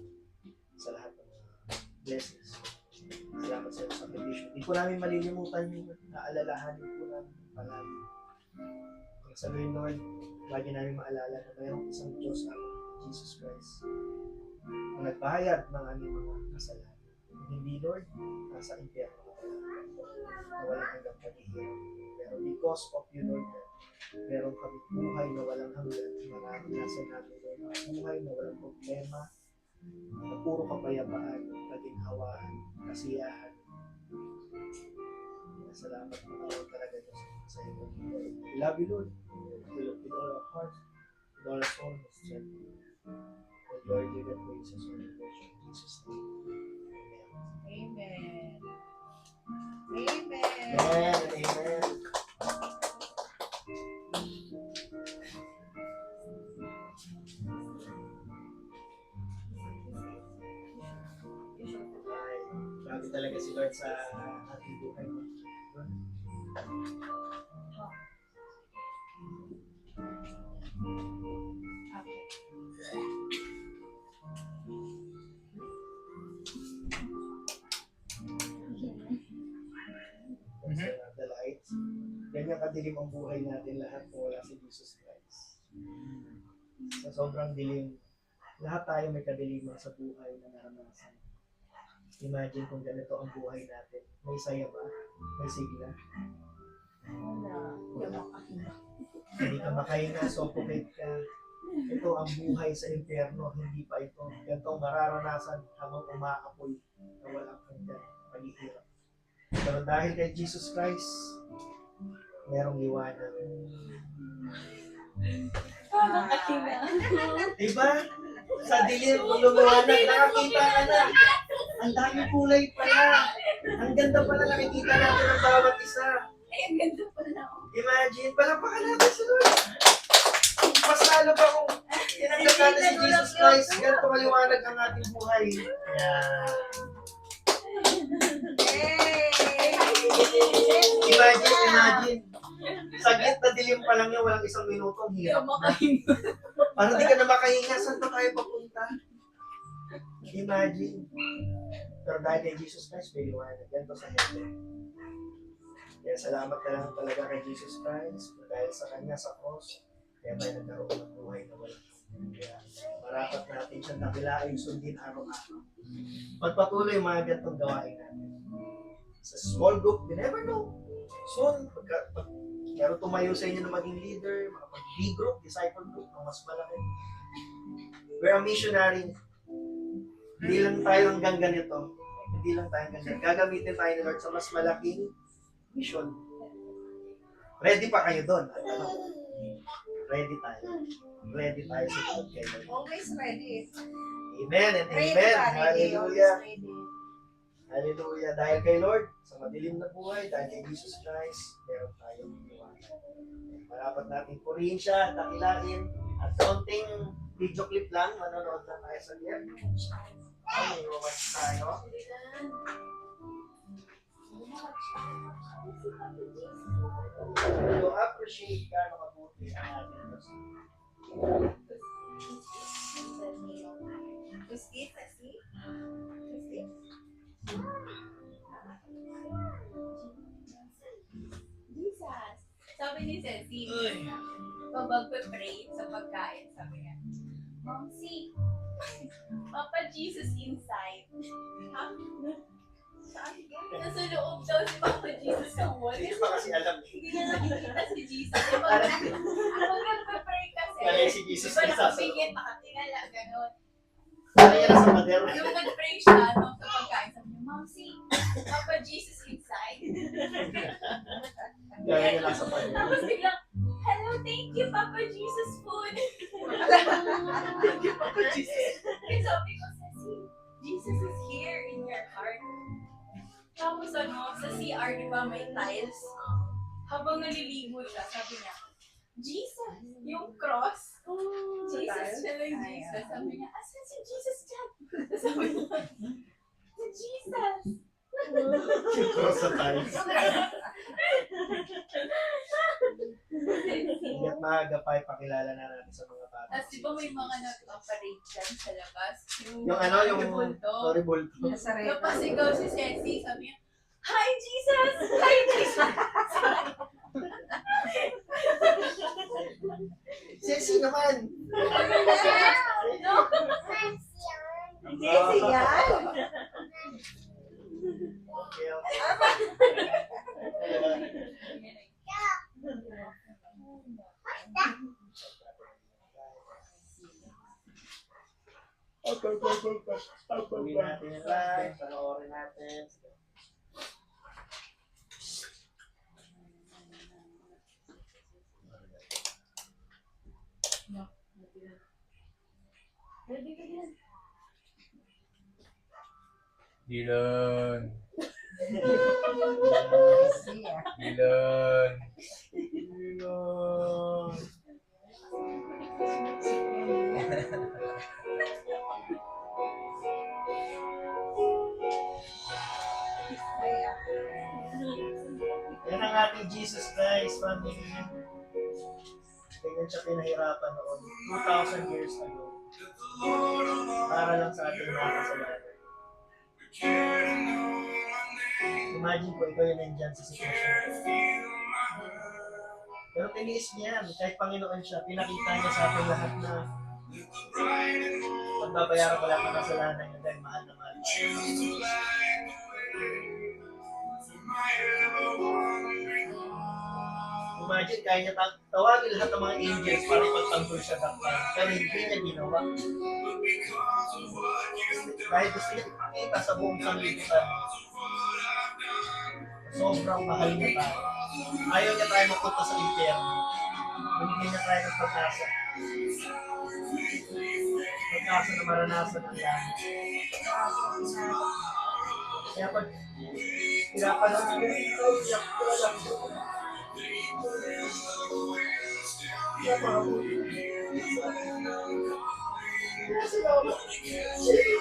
sa lahat ng mga blessings. Salamat sa iyong sakripisyo. Hindi po namin malilimutan yung naalalahanin po namin palagi. Ang sabihin, Lord, lagi namin maalala na mayroong isang Diyos Ama, Jesus Christ, ang nagbayad ng aming mga kasalanan. Hindi, Lord, nasa impyerno na walang hanggang paghihirap. Pero because of you, Lord, meron kami buhay na walang hanggan. Maranasan namin, Lord, buhay na walang problema, na puro kapayapaan, kaginhawaan, kasiyahan. Salamat po Lord talaga Diyos sa iyo. We love you, Lord. We love you with all our heart, with all our soul, with strength. Lord, you can praise us for the worship in Jesus' name. Amen. Amen. Amen and amen. Ay, grabe talaga si Lord sa ating buhay. Okay. Turn off the lights. Ganyan kadilim ang buhay natin lahat kung wala si Jesus Christ. Sa sobrang dilim, lahat tayo may kadiliman sa buhay na naranasan. Imagine kung ganito ang buhay natin. May saya ba? May sigla? Wala. Hindi ka makahinga, suffocate ka. Ito ang buhay sa impyerno, hindi pa ito. Ganito ang mararanasan habang umaapoy na walang hanggan, paghihirap. Pero dahil kay Jesus Christ, merong liwanag. Diba? Sa dilim, kung lumiwanag, nakakita ka na. Ang daming kulay pala. Ang ganda pala nakikita natin ang bawat isa. Ay, ang ganda pala. Imagine, palapakan natin si Lord. Mas lalo pa kung tinanggap natin si Jesus Christ, ganito maliwanag ang ating buhay. Yeah. Imagine. Sa gitna dilim pa lang yun, walang isang minuto, ang hirap na. Parang di ka na makahinga, saan pa tayo papunta? Imagine. Pero dahil kay Jesus Christ, may liwanag. Ganito sa mundo. Kaya salamat na lang talaga kay Jesus Christ. Dahil sa Kanya, sa cross, kaya tayo nagkaroon ng buhay na walang hanggan. Kaya marapat natin siyang nakilaing sundin araw-araw. Pagpatuloy yung mga ganitong gawain natin. Sa small group, you never know. Soon, pag meron tumayo sa inyo na maging leader, makapag-B group, disciple group, na mas malaki. We're a missionary. Hindi lang tayo hanggang ganito. Hindi lang tayo hanggang ganito. Gagamitin tayo ni Lord sa mas malaking mission. Ready pa kayo doon? At ano? Ready tayo. Ready tayo sa Lord kay Lord. Always ready. Amen and Ready amen. ka, ready. Hallelujah. Always ready. Hallelujah. Dahil kay Lord, sa madilim na buhay, dahil kay Jesus Christ, meron tayong liwanag. Marapat natin purihin siya, dakilain, at kaunting video clip lang, manonood na tayo sa liyan. Ay, watch tayo. To appreciate gaano kabuti ang ating Diyos. Let's see. Jesus. Sabi ni Ceci, pag magpe-pray sa pagkain, sabi niya, Mom, see, Papa Jesus inside. Ha? Saan ka? Nasa loob daw si Papa Jesus sa wall. Hindi pa kasi alam. Hindi na nakikita si Jesus. Pag nagpe-pray kasi, Kaya si Jesus di ba isa sa nakapigit, nakatingala, gano'n. Kaya niya nasa pader. Yung nag-pray siya, no, sa pagkain, sabi niya, Mom, see, Papa Jesus inside. Kaya niya nasa pader. Tapos biglang, hello, thank you, Papa Jesus food. Thank you, Papa Jesus. Kaya sabi ko, Ceci, Jesus is here in your heart. Tapos ano, sa CR, di ba, may tiles. Habang naliligo siya, sabi niya, Jesus, yung cross. Jesus, siya lang Jesus. Sabi niya, asan si Jesus dyan? Sabi niya, si Jesus. Cross sa tiles. Ingat maaga pa, ipakilala na natin sa mga bata. Tapos di ba may mga nag-operate dyan sa labas? Yung ano, yung bulto. horrible. Napasigaw si Ceci, sabi niya, Hi, Jesus! Hi, Jesus! Sexy naman. No. Sexy yan. Okay, okay. Uwi natin yung live, panoorin natin. Dylan. Dylan. Dino. Yan ang ating Jesus Christ, family. Ganyan siya pinahirapan noon. 2,000 years ago. Para lang sa ating mga kasalanan. Imagine ko, ikaw yung nandyan sa sitwasyon. Pero tiniis niya yan. Kahit Panginoon siya, pinakita niya sa ating lahat na pagbabayaran ko lahat ng kasalanan niya dahil mahal na mahal tayo. Imagine, kaya niya tawagin lahat ng mga angels para ipagtanggol siya dakpan. Pero hindi niya ginawa. Dahil gusto niya ipakita sa buong sanlibutan. Sobrang mahal niya tayo. Ayaw niya tayo mapunta sa impyerno. Binigyan niya tayo ng pag-asa. Pag-asa na maranasan ang langit. Kaya pag pinapanood ko ito, iyak ko lang. Kaya mabuti. Salamat. Salamat po.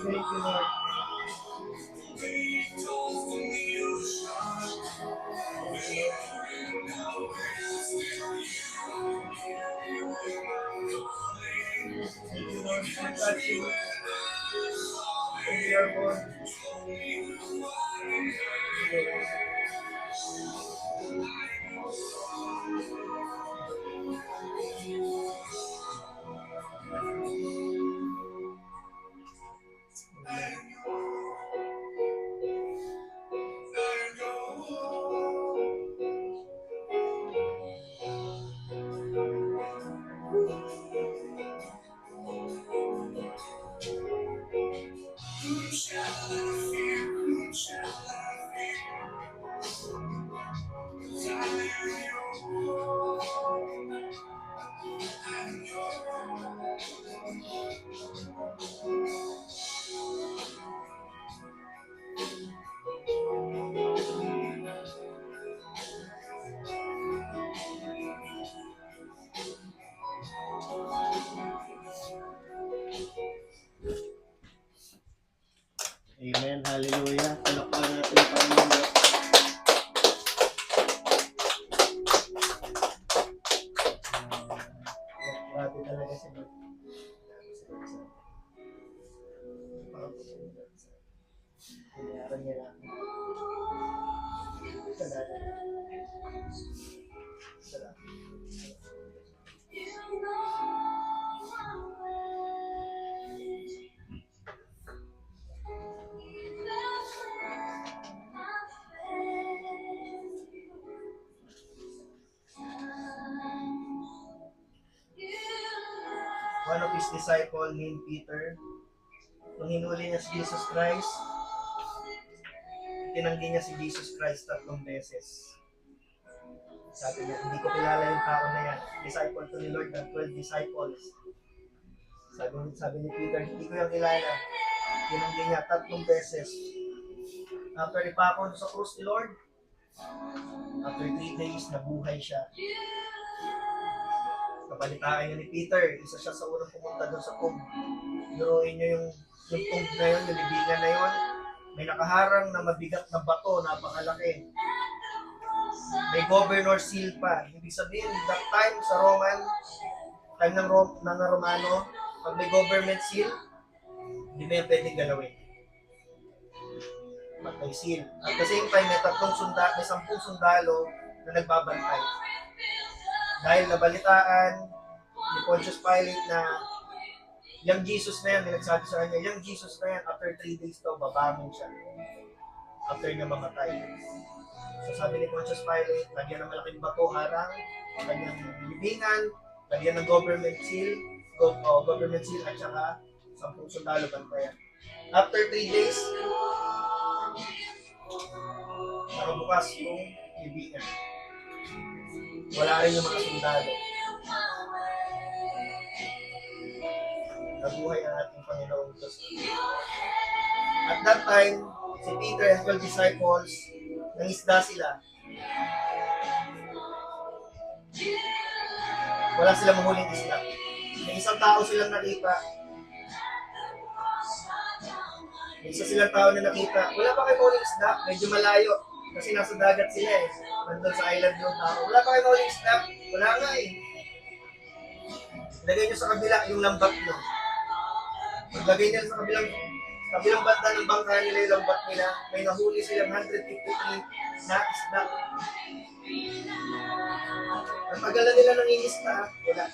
Thank you, Lord. Thank you, Lord. Touch you. Thank you, Lord. Amen. Hallelujah. Palakpakan natin ang Panginoon. Grabe talaga si Lord. Kinayaran niya lang. Salamat. One of his disciple named Peter, nung hinuli niya si Jesus Christ, tinanggi niya si Jesus Christ 3 beses. Sabi niya, hindi ko kilala yung tao na yan. Disciple to ni Lord ng 12 disciples. Sabi ni Peter, hindi ko yung kilala. Tinanggi niya 3 beses. After ipakon sa krus ni Lord, after 3 days, nabuhay siya. Kapalitaan niya ni Peter, isa siya sa unang pumunta doon sa tomb. Duruin niyo yung tomb na yun, yung libingan na yun. May nakaharang na mabigat na bato, napakalaki. May governor seal pa. Ibig sabihin, that time sa time ng Romano, pag may government seal, hindi mo yan pwedeng galawin. May seal. At the same time, may 10 sundalo na nagbabantay. Dahil nabalitaan ni Pontius Pilate na yung Jesus na yan, may nagsabi sa kanya, yung Jesus na yan, after 3 days daw, babangon siya. After niya mamatay. So sabi ni Pontius Pilate, lagyan ng malaking bato harang, kanyang libingan, lagyan ng government seal at saka 10 sundalo bantayan. After 3 days, nakabukas yung libingan. Wala rin yung mga sundalo. Nabuhay ang ating Panginoong Diyos. At that time, si Peter and 12 disciples, nangisda sila. Wala silang mahuling isda. May isang tao silang nakita. May isa silang tao na nakita. Wala pa kayo mahuling isda. Medyo malayo. Kasi nasa dagat sila eh. Nandun sa island yung tao. Wala pa kayo mahuling isda. Wala nga eh. Ilagay nyo sa kabila yung lambat nyo. Maglagay nyo sa kabilang banda ng bangka nila yung lambat nila. May nahuli silang 153 na isda. Ang pagala nila ng isda, wala.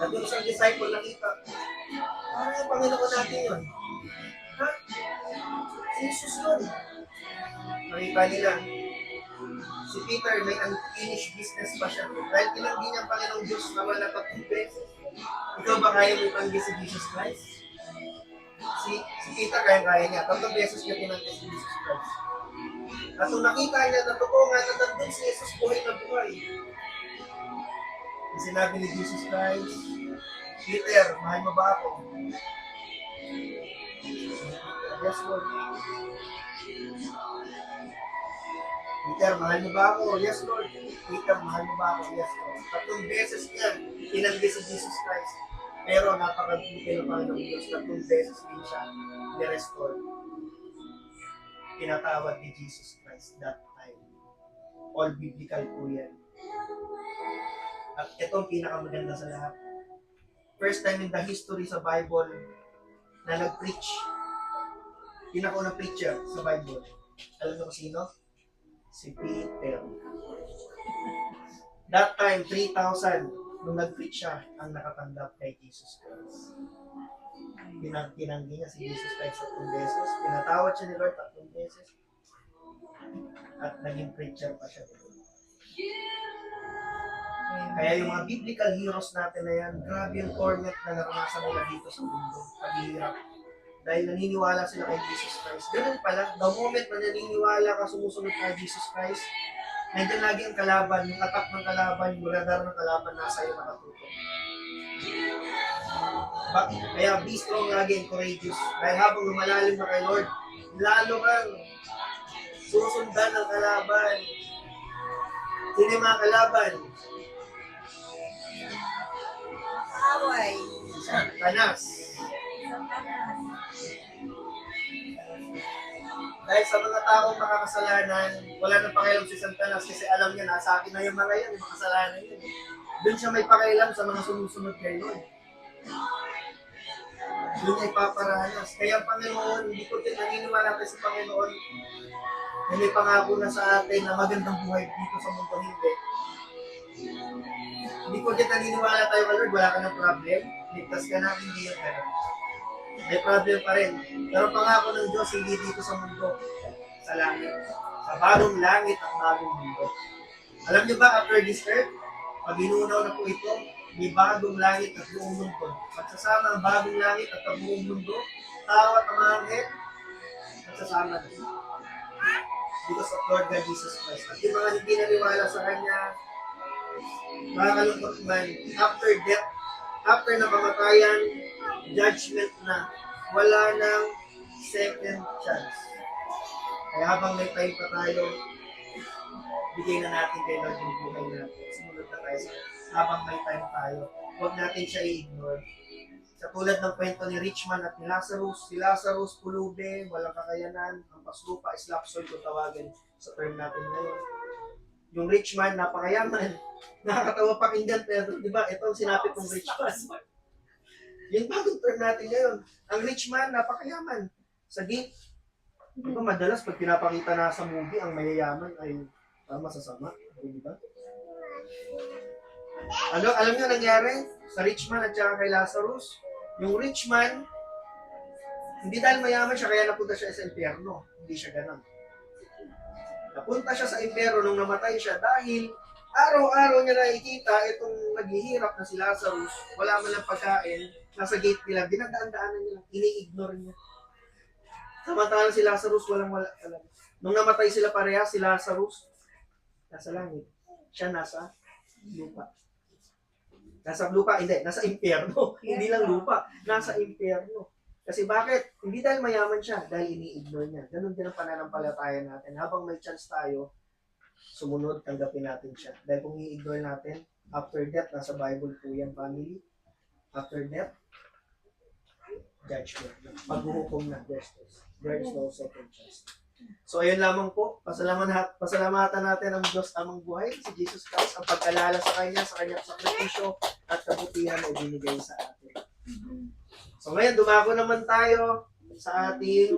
At yung isang disciple nakita, parang yung Panginoon natin yun. Ha? Si Jesus yun. Nakita nila, si Peter may unfinished business pa siya. Dahil tinanggi niya ang Panginoong Diyos na wala 3 beses. Ikaw ba kaya mo itanggi si Jesus Christ? Si Peter kaya niya. 3 beses niya tinanggi si Jesus Christ. At nung nakita niya na totoo nga na nandun si Jesus buhay na buhay. Sinabi ni Jesus Christ, Peter, mahal mo ba ako? Yes, Lord. Peter, mahal mo ba ako? Yes, Lord. Peter, mahal mo ba ako? Yes, Lord. 3 beses niya, tinanggi si Jesus Christ. Pero napakabuti ng Panginoong Diyos, 3 beses din siya ni-restore. Tinatawag ni Jesus Christ that time. All biblical po yan. At ito ang pinakamaganda sa lahat. First time in the history sa Bible na nag-preach. Pinakaunang preacher sa Bible. Alam mo kung sino? Si Peter. That time, 3,000 nung nag-preach siya ang nakatanggap kay Jesus Christ. Tinanggi niya si Jesus Christ 3 beses. Pinatawad siya ni Lord 3 beses. At naging preacher pa siya. Kaya yung mga biblical heroes natin na yan, grabe yung torment na naranasan nila dito sa mundo. Paghihirap. Dahil naniniwala sila kay Jesus Christ. Ganun pala, the moment na naniniwala ka sumusunod kay Jesus Christ, nandiyan lagi ang kalaban, yung attack ng kalaban, yung radar ng kalaban nasa iyo nakatutok. Kaya be strong lagi and courageous. Dahil habang lumalalim na kay Lord, lalo kang susundan ng kalaban. Sino yung mga kalaban? Away. Kanas. Dahil sa mga taong makakasalanan, wala nang pakialam si Santanas kasi alam niya, nasa akin na yung mga yan, yung makasalanan yun. Doon siya may pakialam sa mga sumusunod kay Lord. Doon niya ipaparanas. Kaya ang Panginoon, hindi ko din naniniwala tayo sa Panginoon na may pangako na sa atin na magandang buhay dito sa mundo, hindi. Hindi ko din naniniwala tayo kay Lord, wala ka ng problem, ligtas ka na, hindi yun ganun. May problem pa rin. Pero pangako ng Diyos, hindi dito sa mundo, sa langit. Sa bagong langit at bagong mundo. Alam niyo ba, after this earth, pag inuunaw na po ito, may bagong langit at buong mundo. Magsasama ang bagong langit at ang buong mundo, tao at ang mga anghel, magsasama na. Because of Lord God Jesus Christ. At yung mga hindi naniwala sa Kanya, makakalungkot man, after death, after na kamatayan, judgment na. Wala nang second chance. Kaya habang may time pa tayo, bigay na natin kay Lord yung buhay natin. Sumunod na tayo habang may time tayo. Huwag natin siya i-ignore. Sa tulad ng kwento ni Richman at ni Lazarus, si Lazarus pulube, walang kakayanan, ang paslupa is lapsoy kung tawagin sa term natin ngayon. Yung rich man, napakayaman. Nakakatawa pakinggan, pero di ba, ito ang sinapit ng rich man. Yung bagong term natin ngayon. Ang rich man, napakayaman. Sa gate, di ba, madalas pag pinapakita na sa movie, ang mayayaman ay masasama. Di ba? Alam nyo nangyari sa rich man at saka kay Lazarus? Yung rich man, hindi dahil mayaman siya, kaya napunta siya sa impyerno. Hindi siya ganun. Napunta siya sa impyerno nung namatay siya dahil araw-araw niya nakikita itong naghihirap na si Lazarus, wala man lang pagkain, nasa gate nila, dinadaan-daanan nila, ini-ignore niya. Samantalang si Lazarus, walang-wala talaga. Nung namatay sila pareha, si Lazarus, nasa langit. Siya nasa lupa. Nasa lupa, hindi, nasa impyerno. Hindi lang lupa, nasa impyerno. Kasi bakit? Hindi dahil mayaman siya, dahil ini-ignore niya. Ganun din ang pananampalataya natin. Habang may chance tayo, sumunod, tanggapin natin siya. Dahil kung i-ignore natin, after death, nasa Bible po yan, family. After death, judgment. Paghuhukom na, there's no second chance. So, ayun lamang po. Pasalamatan natin ang Diyos amang buhay, si Jesus Christ, ang pag-alala sa Kanya, sa Kanyang sakripisyo at kabutihan na ibinigay sa atin. So ngayon, dumako naman tayo sa ating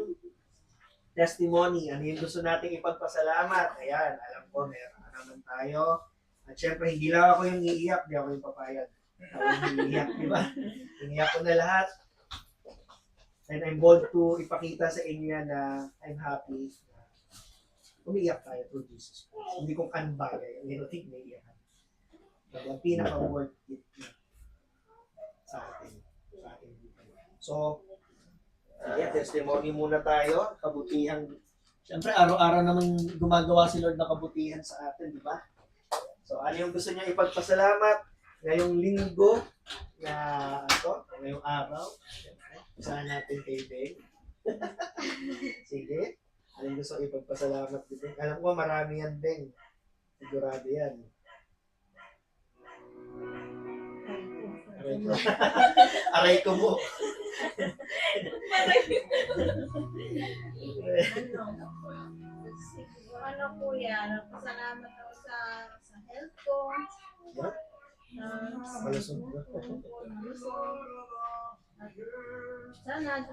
testimony. Ano yung gusto nating ipagpasalamat? Ayan, alam ko, meron na naman tayo. At syempre, hindi lang ako yung iiyak, di ako yung papayag. Ako yung iiyak, di ba? Iniyak ko na lahat. And I'm bold to ipakita sa inyo na I'm happy na umiiyak tayo through Jesus Christ. Hindi kong kanbagay, ang nilutig na iiyakan. Pero ang pinaka-worth it na sa atin. So, yeah, testimony muna tayo. Kabutihan. Siyempre, araw-araw naman gumagawa si Lord ng kabutihan sa atin, di ba? So, ano yung gusto niya ipagpasalamat ngayong linggo na ito, ngayong araw? Saan natin kay Ben? Sige. Ano yung gusto ipagpasalamat dito? Alam ko, marami yan, Ben. Sigurado yan. Aray ko mo. Ano po yan? Salamat ako sa health ko. What? Malusog ba?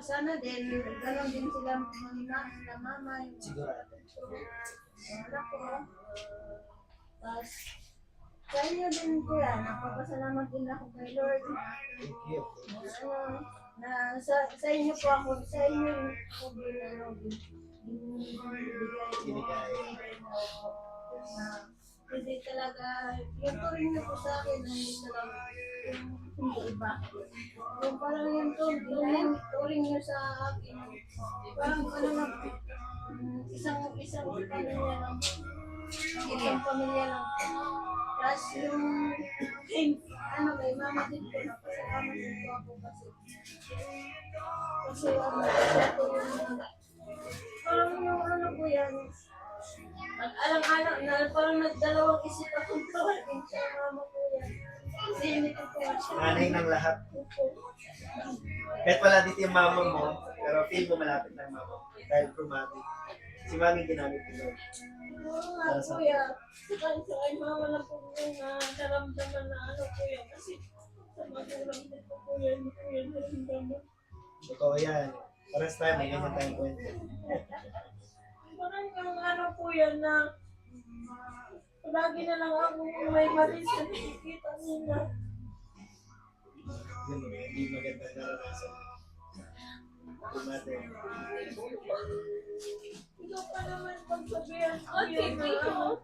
Sana din, gano'n din sila mama. Sigurado. Wala ko. Tapos, sa inyo din ko yan. Napapasalamat din ako kay Lord. Thank you. Na sa inyo po ako, sa inyo po Binigay. Hindi talaga, yung turing niyo po sa akin, hindi talaga, hindi iba. Yung parang yung turing niyo sa akin, parang ano lang, isang pamilya lang. Isang pamilya lang. Tapos yung, kay mama din po, napasalamat din po ako kasi. Kasi siya po yung, parang yung ano po yan, alang-alang na parang nagdalawang isip akong tawagin siya, mama ko yan. Kasi hindi ko po siya. Nanay ng lahat. Kahit wala dito yung mama mo, pero feel mo malapit ng mama mo. Dahil kumami. Si Mami ginamit ko doon. Oo nga, kuya. Sa kay mama na po yung naramdaman na ano, kuya. Kasi sa magulang din po, kuya, hindi kuya naramdaman. Totoo yan. Paras tayo, may ganyan tayong kwento. Parang yung ano, kuya, na lagi na lang ako may mali sa nakikita nila. Yun, hindi magandang naranasan. Natin. Ikaw pa naman pagsabihan, kuya, na ano,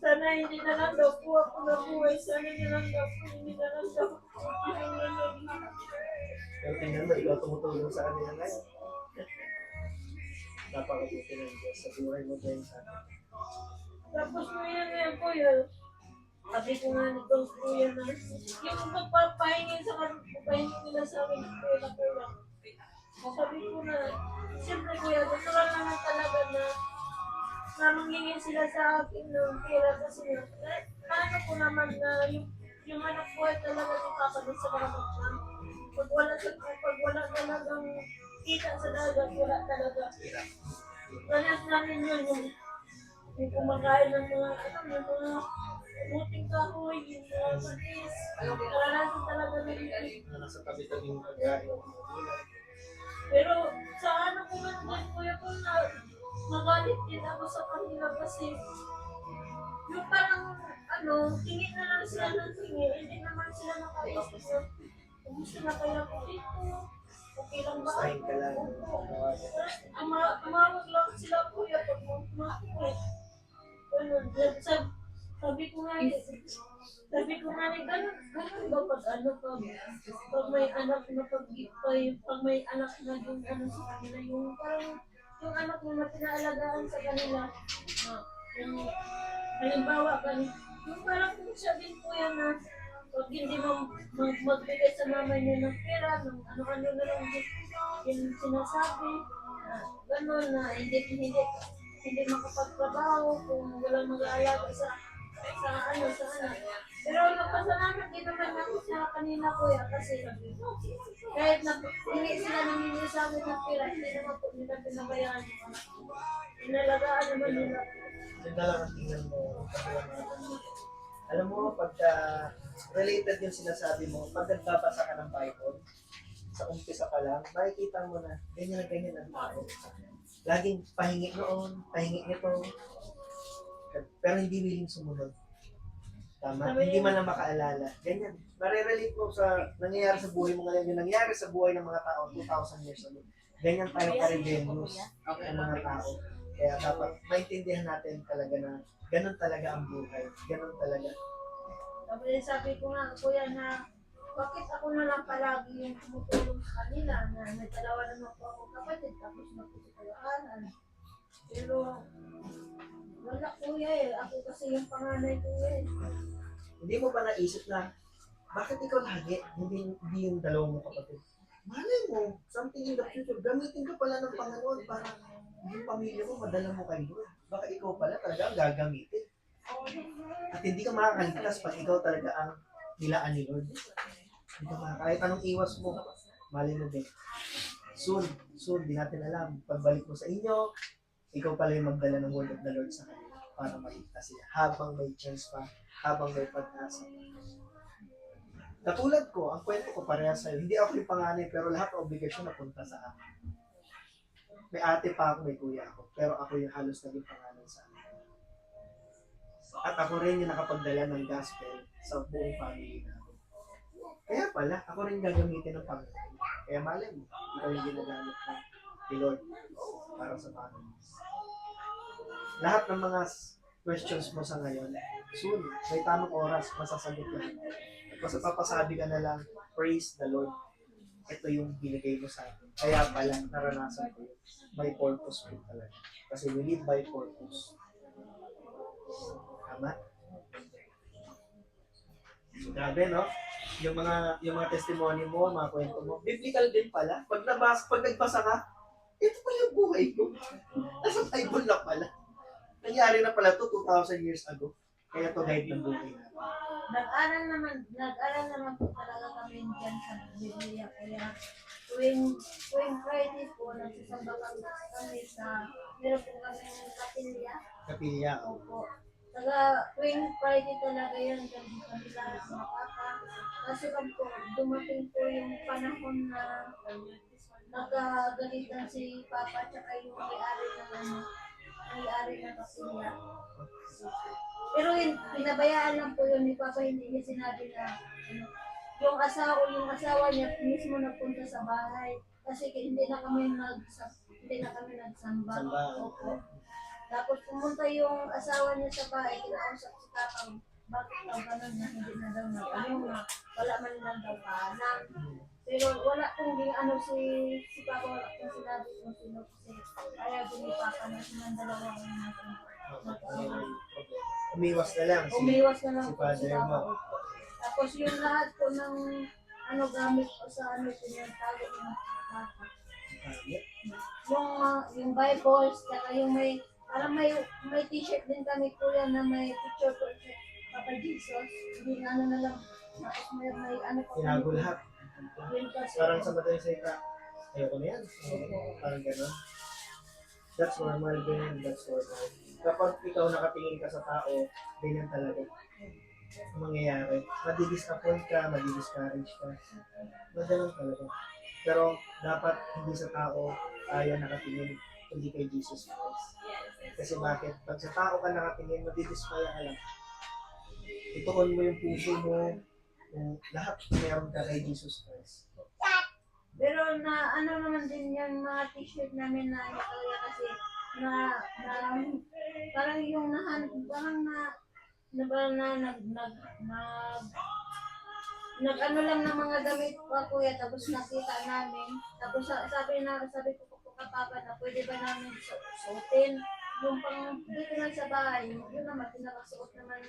sana hindi na lang daw po ako nabuhay. Sana na lang daw po, hindi na lang daw po ako nabuhay. Pero tingnan mo, ikaw tumutulong sa kanila ngayon. Napakabuti ng Diyos sa buhay mo din sa akin. Tapos ngayon kuya, sabi ko nga nito kuya na, yung pagpapahingi sa papahingi nila sa akin ng pera kuya. Sabi ko na, siyempre kuya, gusto lang naman talaga na mangingin sila sa akin ng pera kasi paano ko naman na yung anak ko ay talaga ni Papa doon sa mga magkano. Pag wala talagang kita sa dagat, wala talaga. Ganyan namin yun, yung kumakain ng mga, yung mga buting kahoy, yung mga matis. Karanasan talaga na yun. Nasa tabi-tabi yung pagkain ng mga gulay. Pero sa ano ko man din, kuya ko na magalit din ako sa kanila kasi yung parang tingin na lang sila ng tingin, hindi naman sila nakaisip na kumusta na kaya ko dito, okay lang ba Gustahin ka lang. Tumawag lang sila kuya pag kumakulit. Ganun, sabi ko nga ganun ba pag pag may anak na pag may anak na yung sa kanila, yung parang yung anak mo na pinaalagaan sa kanila, yung halimbawa yung parang kung siya din kuya na pag hindi mo magbigay sa mama niya ng pera, ng ano-ano na lang yung sinasabi, gano'n na hindi makapagtrabaho kung walang mag-aalaga sa anak. Pero nagpasalamat din naman ako sa kanila kuya kasi kahit na hindi sila namingi sa amin ng pera, hindi naman po nila pinabayaan yung anak ko. Inalagaan naman nila. Yun na lang ang tingnan mo. Alam mo, pagka related yung sinasabi mo, pag nagbabasa ka ng Bible, sa umpisa pa lang, makikita mo na ganyan na ganyan ang tao. Laging pahingi noon, pahingi nito, pero hindi willing sumunod. Tama? Hindi man lang makaalala. Ganyan. Nare-relate mo sa nangyayari sa buhay mo ngayon, yung nangyayari sa buhay ng mga tao 2,000 years ago. Ganyan tayo ka-rebellious ng mga tao. Kaya dapat maintindihan natin talaga na ganun talaga ang buhay. Ganun talaga. Tapos sabi ko nga, kuya, na bakit ako na lang palagi yung tumutulong sa kanila na may dalawa naman po ako kapatid tapos magpusipalahanan. Pero wala kuya eh. Ako kasi yung panganay ko eh. Hindi mo ba naisip na bakit ikaw lagi, hindi yung dalawang mo kapatid? Malay mo, something in the future, gamitin ka pala ng Panginoon para yung pamilya mo, madala mo kay Lord. Baka ikaw pala talaga ang gagamitin. At hindi ka makakaligtas pag ikaw talaga ang nilaan ni Lord. Hindi ka kahit anong iwas mo, malay mo din. Soon, di natin alam. Pagbalik mo sa inyo, ikaw pala yung magdala ng word of the Lord sa kanila para maligtas sila. Habang may chance pa, habang may pag-asa pa. Katulad ko, ang kwento ko parehas sa'yo. Hindi ako yung panganay, pero lahat ng obligasyon napunta sa akin. May ate pa ako, may kuya ako. Pero ako yung halos naging panganay sa akin. At ako rin yung nakapagdala ng gospel sa buong family namin. Kaya pala, ako rin gagamitin ng Panginoon. Kaya malay mo, ikaw yung ginagamit ni Lord para sa family. Lahat ng mga questions mo sa ngayon, soon, may tamang oras, masasagot lang. Basta papasabi ka na lang, praise the Lord. Ito yung binigay mo sa akin. Kaya pala, naranasan ko yun. May purpose ko talaga. Kasi we live by purpose. Tama? So, grabe, no? Yung mga testimony mo, mga kwento mo, biblical din pala. Pag nagbasa ka, ito pa yung buhay ko. Nasa Bible na pala. Nangyari na pala to 2,000 years ago. Kaya to guide ng buhay natin. Nag-aral naman po talaga kami dyan sa Biblia. Kaya tuwing Friday po, nagsasamba kami sa, meron po kami ng kapilya. Kapilya. Opo. Taga tuwing Friday talaga yun, kami lahat sa papa. Kaso lang po, dumating po yung panahon na nagagalitan si papa tsaka yung may-ari ng may-ari ng kapilya. Pero pinabayaan lang po yun ni papa, hindi niya sinabi na yung asawa niya mismo nagpunta sa bahay kasi hindi na kami nagsamba. Samba. Opo. Tapos pumunta yung asawa niya sa bahay, kinausap si Kapang, bakit daw ganun na hindi na daw wala man lang daw paalam. Pero wala pong si Papa, wala pong sinabi kung sino kasi kaya din ni Papa na silang dalawa natin. Umiwas na lang Umiwas na lang si po si father Papa. mo. Opo. Tapos yung lahat po ng gamit ko sa pinatago ng Papa. Yung Bibles, saka yung parang may t-shirt din kami kuya na may picture ko si Papa Jesus. Hindi na lang. Tapos may pa. Tinago lahat. Yun kasi. Parang sa madaling salita, ayoko na yan. Parang gano'n. That's normal din. That's normal. Kapag ikaw nakatingin ka sa tao, ganyan talaga ang mangyayari. Madi-disappoint ka, madi-discourage ka. Madalang talaga. Pero dapat hindi sa tao tayo nakatingin, kundi kay Jesus Christ. Kasi bakit? Pag sa tao ka nakatingin, madidismaya ka lang. Ituon mo yung puso mo, yung lahat meron ka kay Jesus Christ. Pero naman din yung mga t-shirt namin na kaya kasi parang yung nag-ano lang ng mga damit pa kuya, tapos nakita namin. Tapos sabi ko po kapapa na pwede ba namin suotin yung pang dito lang sa bahay, yun naman, pinakasuot naman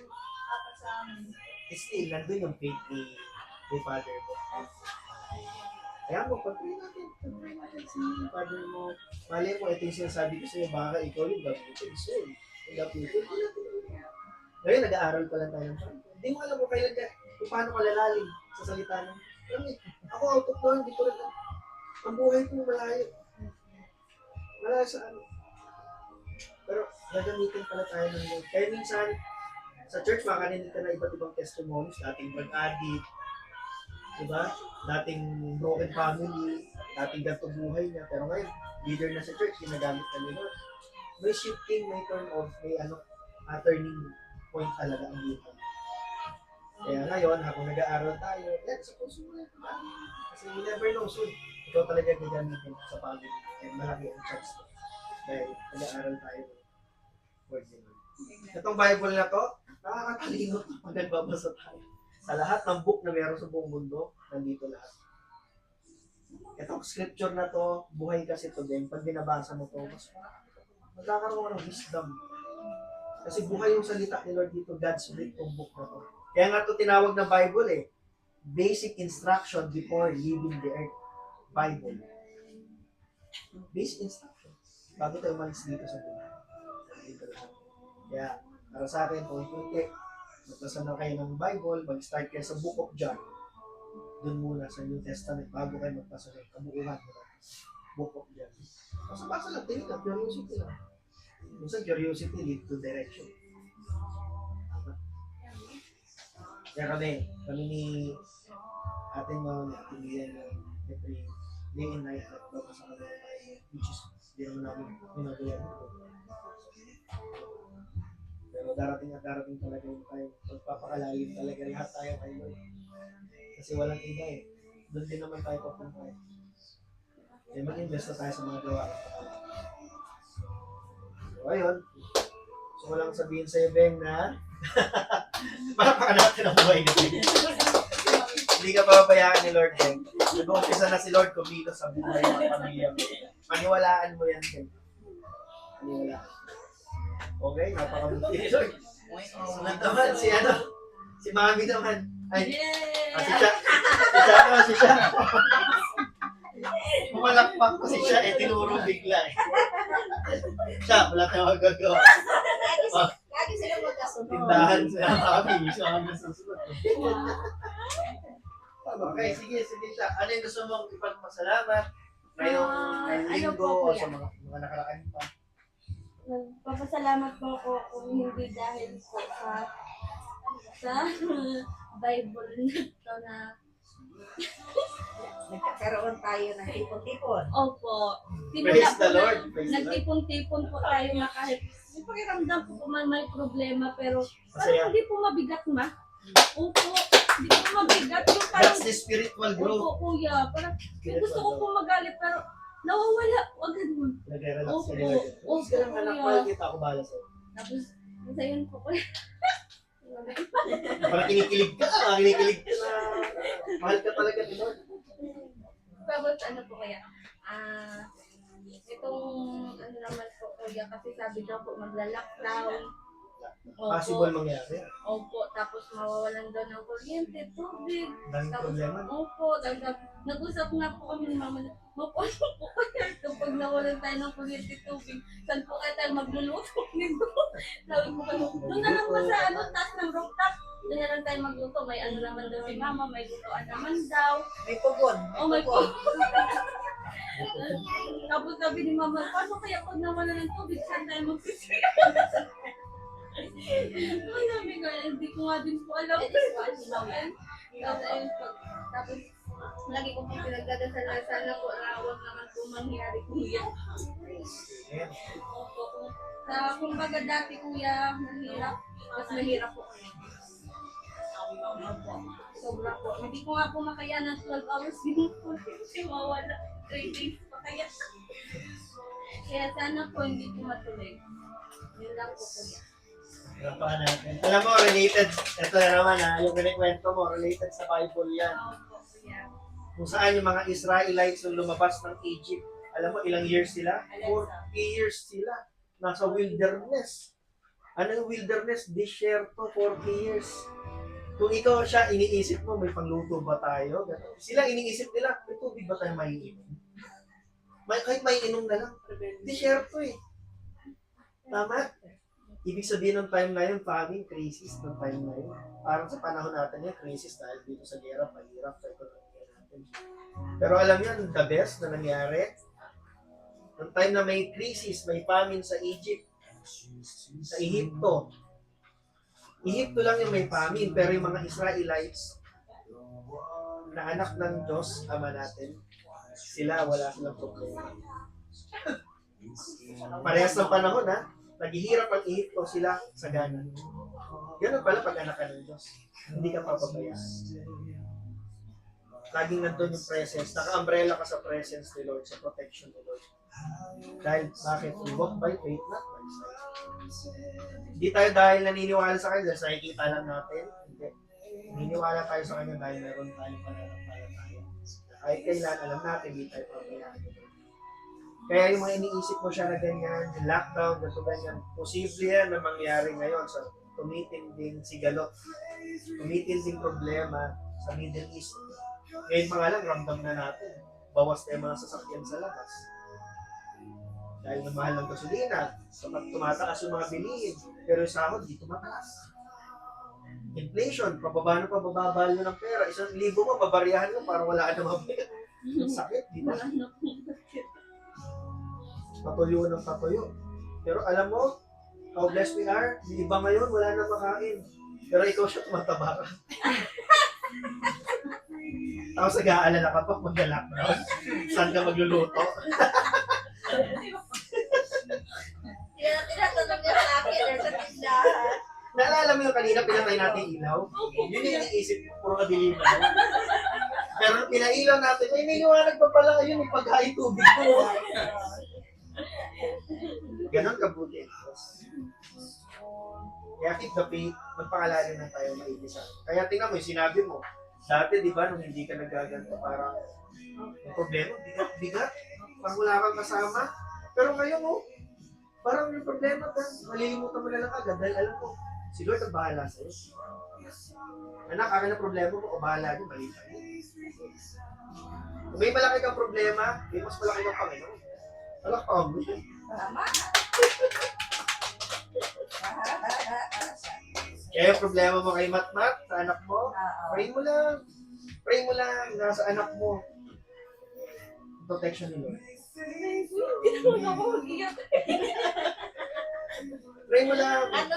papa sa amin. Still, nandun yung faith ni Father mo. Kaya mo, pag-pray natin si Father mo. Mali mo, ito yung sinasabi ko sa'yo, baka ikaw yung gabutin. So, yung gabutin. Ngayon, nag-aaral pa lang tayo ng Father. Hindi mo alam kung paano ka lalalim sa salita ng ako out of door, hindi ko rin ang buhay ko malayo. Malayo sa ano. Pero gagamitin pala tayo ng Lord. Kaya minsan, sa church, makakaninig ka na iba't ibang testimonies, dating drug-addict, diba? Dating broken family, dating ganito buhay niya. Pero ngayon, leader na sa church, ginagamit na ni Lord. May shifting, may turn off, may turning point talaga ang buhay. Kaya ngayon, habang nag-aaral tayo, yan, sa puso mo yan. Kasi you never know soon. Ikaw talaga gagamitin sa family. And malaki ang chance to. Dahil nag-aaral tayo. Word ni Lord. Itong Bible na to, nakakatalino pag nagbabasa tayo. Sa lahat ng book na meron sa buong mundo, nandito lahat. Itong scripture na to, buhay kasi to din. Pag binabasa mo to, mas magkakaroon ka ng wisdom. Kasi buhay yung salita ni Lord dito, God's written book na to. Kaya nga ito tinawag na Bible Basic instruction before leaving the earth. Bible. Basic instruction. Bago tayo umalis dito sa buhay. Kaya, para sa akin, kung magbasa na kayo ng Bible, mag-start kayo sa Book of John. Doon muna sa New Testament, bago kayo magbasa ng kabuuan ng Book of John. Basta lang, tingin lang, curiosity lang. Minsan curiosity lead to direction. Kaya kami ni ating mga Pilihan na every day and night at babasa kami which is hindi naman namin ginagawa ito. Pero darating talaga yung tayo. Pagpapakalalim talaga lahat tayo kay Lord. Kasi walang iba Doon din naman tayo papunta Kaya mag-invest na tayo sa mga gawa. So ayun. So walang sabihin sa Beng na parapakan natin ang buhay ni Beng. Hindi ka papabayaan ni Lord Beng. Nag-umpisa na si Lord kumito sa buhay ng pamilya mo. Paniwalaan mo yan Beng. Paniwalaan. Okay, napakabuti ni Lord. Sunod naman si Mami naman. Ay, si siya. Pumalakpak ko si siya, tinuro bigla Siya, wala tayong magagawa. Lagi sila magkasunod. Tindahan sila kami, siya ang nasusunod. Okay, sige, siya. Ano yung gusto mong ipagpasalamat? Ngayong Ano linggo po, o kuya? sa mga nakaraan pa? Nagpapasalamat po ako kung hindi dahil po sa Bible na to na Nagkakaroon tayo ng tipon-tipon. opo. Praise the Lord. Praise the Lord. Nagtipon-tipon po tayo na kahit may pakiramdam po kung may problema pero Masaya. parang hindi po mabigat ma. Opo, hindi po mabigat. Yung parang, That's the spiritual growth. opo kuya, parang yung gusto ko po magalit pero nawawala agad mo. Nagre-relax Opo, ka nila. opo, Please ka lang anak, kuya. mahal kita, ako bahala sa'yo. Tapos, nasa yun po kuya. Parang kinikilig ka, kinikilig ka na. Mahal ka talaga ni Lord. Tapos ano po kaya? Itong ano naman po kuya kasi sabi daw po magla-lockdown. Possible mangyari. Opo, tapos mawawalan daw ng kuryente, tubig. Daming Tapos, problema. opo, nag-usap nga po kami ni mama na, opo, ano po kaya kapag nawalan tayo ng kuryente, tubig, saan po kaya tayo magluluto nito? Sabi ko kami, doon na lang ba sa ano, taas ng rooftop? Doon na lang tayo magluto, may ano naman daw si mama, may lutoan naman daw. May pugon. Oh my God. Tapos sabi ni mama, paano kaya pag nawalan ng tubig, saan tayo magsisira? Ay, sabi ko, hindi ko nga din po alam. Tapos, ayun po. Tapos, lagi ko po pinagdadasal na sana po na huwag naman po mangyari kuya. Opo. Kumbaga dati kuya, mahirap. Mas mahirap po kami. Opo. Sobra po. Hindi ko nga po makaya ng 12 hours din po. Kasi mawala. 3 days pa kaya. Kaya sana po hindi po matuloy. Yun lang po kuya. Grapahan natin. Alam mo, related, ito na naman yung kinikwento mo, related sa Bible yan. Opo kuya. Kung saan yung mga Israelites nung lumabas ng Egypt, alam mo ilang years sila? 40 years sila. Nasa wilderness. Ano yung wilderness? Disyerto, 40 years. Kung ikaw siya, iniisip mo, may pangluto ba tayo? Ganun. Sila iniisip nila, may tubig ba tayo maiinom? Kahit may inom na lang. Disyerto eh. Tama? Ibig sabihin ng time na yun, famine, crisis ng time na yun. Parang sa panahon natin yan, crisis dahil dito sa gera, pahirap sa ekonomiya natin. Pero alam yan, the best na nangyari, ng time na may crisis, may famine sa Egypt, sa Ehipto. Ehipto lang yung may famine, pero yung mga Israelites, na anak ng Diyos, Ama natin, sila, wala silang problema. Parehas ng panahon, ha? Naghihirap ang Ehipto, sila sa Ghana. Ganun pala pag anak ka ng Diyos. Hindi ka papabayaan. Laging nandun yung presence. Naka-umbrella ka sa presence ni Lord, sa protection ni Lord. Dahil, bakit? We walk by faith, not by sight. Hindi tayo dahil naniniwala sa Kanya, dahil nakikita lang natin. Hindi. Naniniwala tayo sa Kanya dahil meron tayong pananampalataya. Kahit kailan, alam natin, hindi tayo pabayaan. Kaya yung mga iniisip mo siya na ganyan, yung lockdown, gato ganyan, posible yan na mangyari ngayon sa tumitinding sigalot, tumitinding problema sa Middle East. Ngayon pa nga lang, ramdam na natin, bawas na yung mga sasakyan sa labas. Dahil ng mahal ng gasolina, tumataas yung mga bilihin, pero yung sahod, di tumataas. Inflation, pababa value ng pera, 1,000 mo, babariyahan mo, parang wala ka na mabili. Sakit, di ba? Patuyo ng patuyo. Pero alam mo, how blessed we are, di iba ngayon, wala na makain. Pero ikaw siya, tumataba ka. Tapos nag-aalala ka pa mag-lockdown. Saan ka magluluto? Tinatanong niya sa akin sa tindahan. Naalala mo yung kanina, pinatay natin ilaw? Yun yung iniisip ko, puro kadiliman. Pero nung pinailaw natin, ay niliwanag pa pala yun, yung pagkain tubig ko. Ganon kabuti. Kaya keep the faith, magpakalalim na tayo maigisa. Kaya tingnan mo, yung sinabi mo, dati di ba, nung hindi ka nagaganto, parang yung problema, bigat, parang wala kang kasama. Pero ngayon, parang yung problema ka, malilimutan mo na lang agad dahil alam mo, si Lord ang bahala sa'yo. Anak, akin na problema mo, o bahala din, maliit mo. Kung may malaki kang problema, may mas malaki kang Panginoon. Palakpang mo siya. Tama. Kaya yung problema mo kay Matmat, sa anak mo, pray mo lang. Pray mo lang, nasa anak mo. Protection ni Lord. Pray mo lang. Ano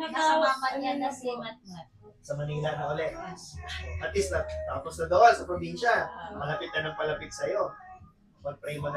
nasa mama niya na si Matmat. Sa Manila na ulit. At least, tapos na doon sa probinsya. Malapit na ng palapit sa'yo. Mag-pray mo na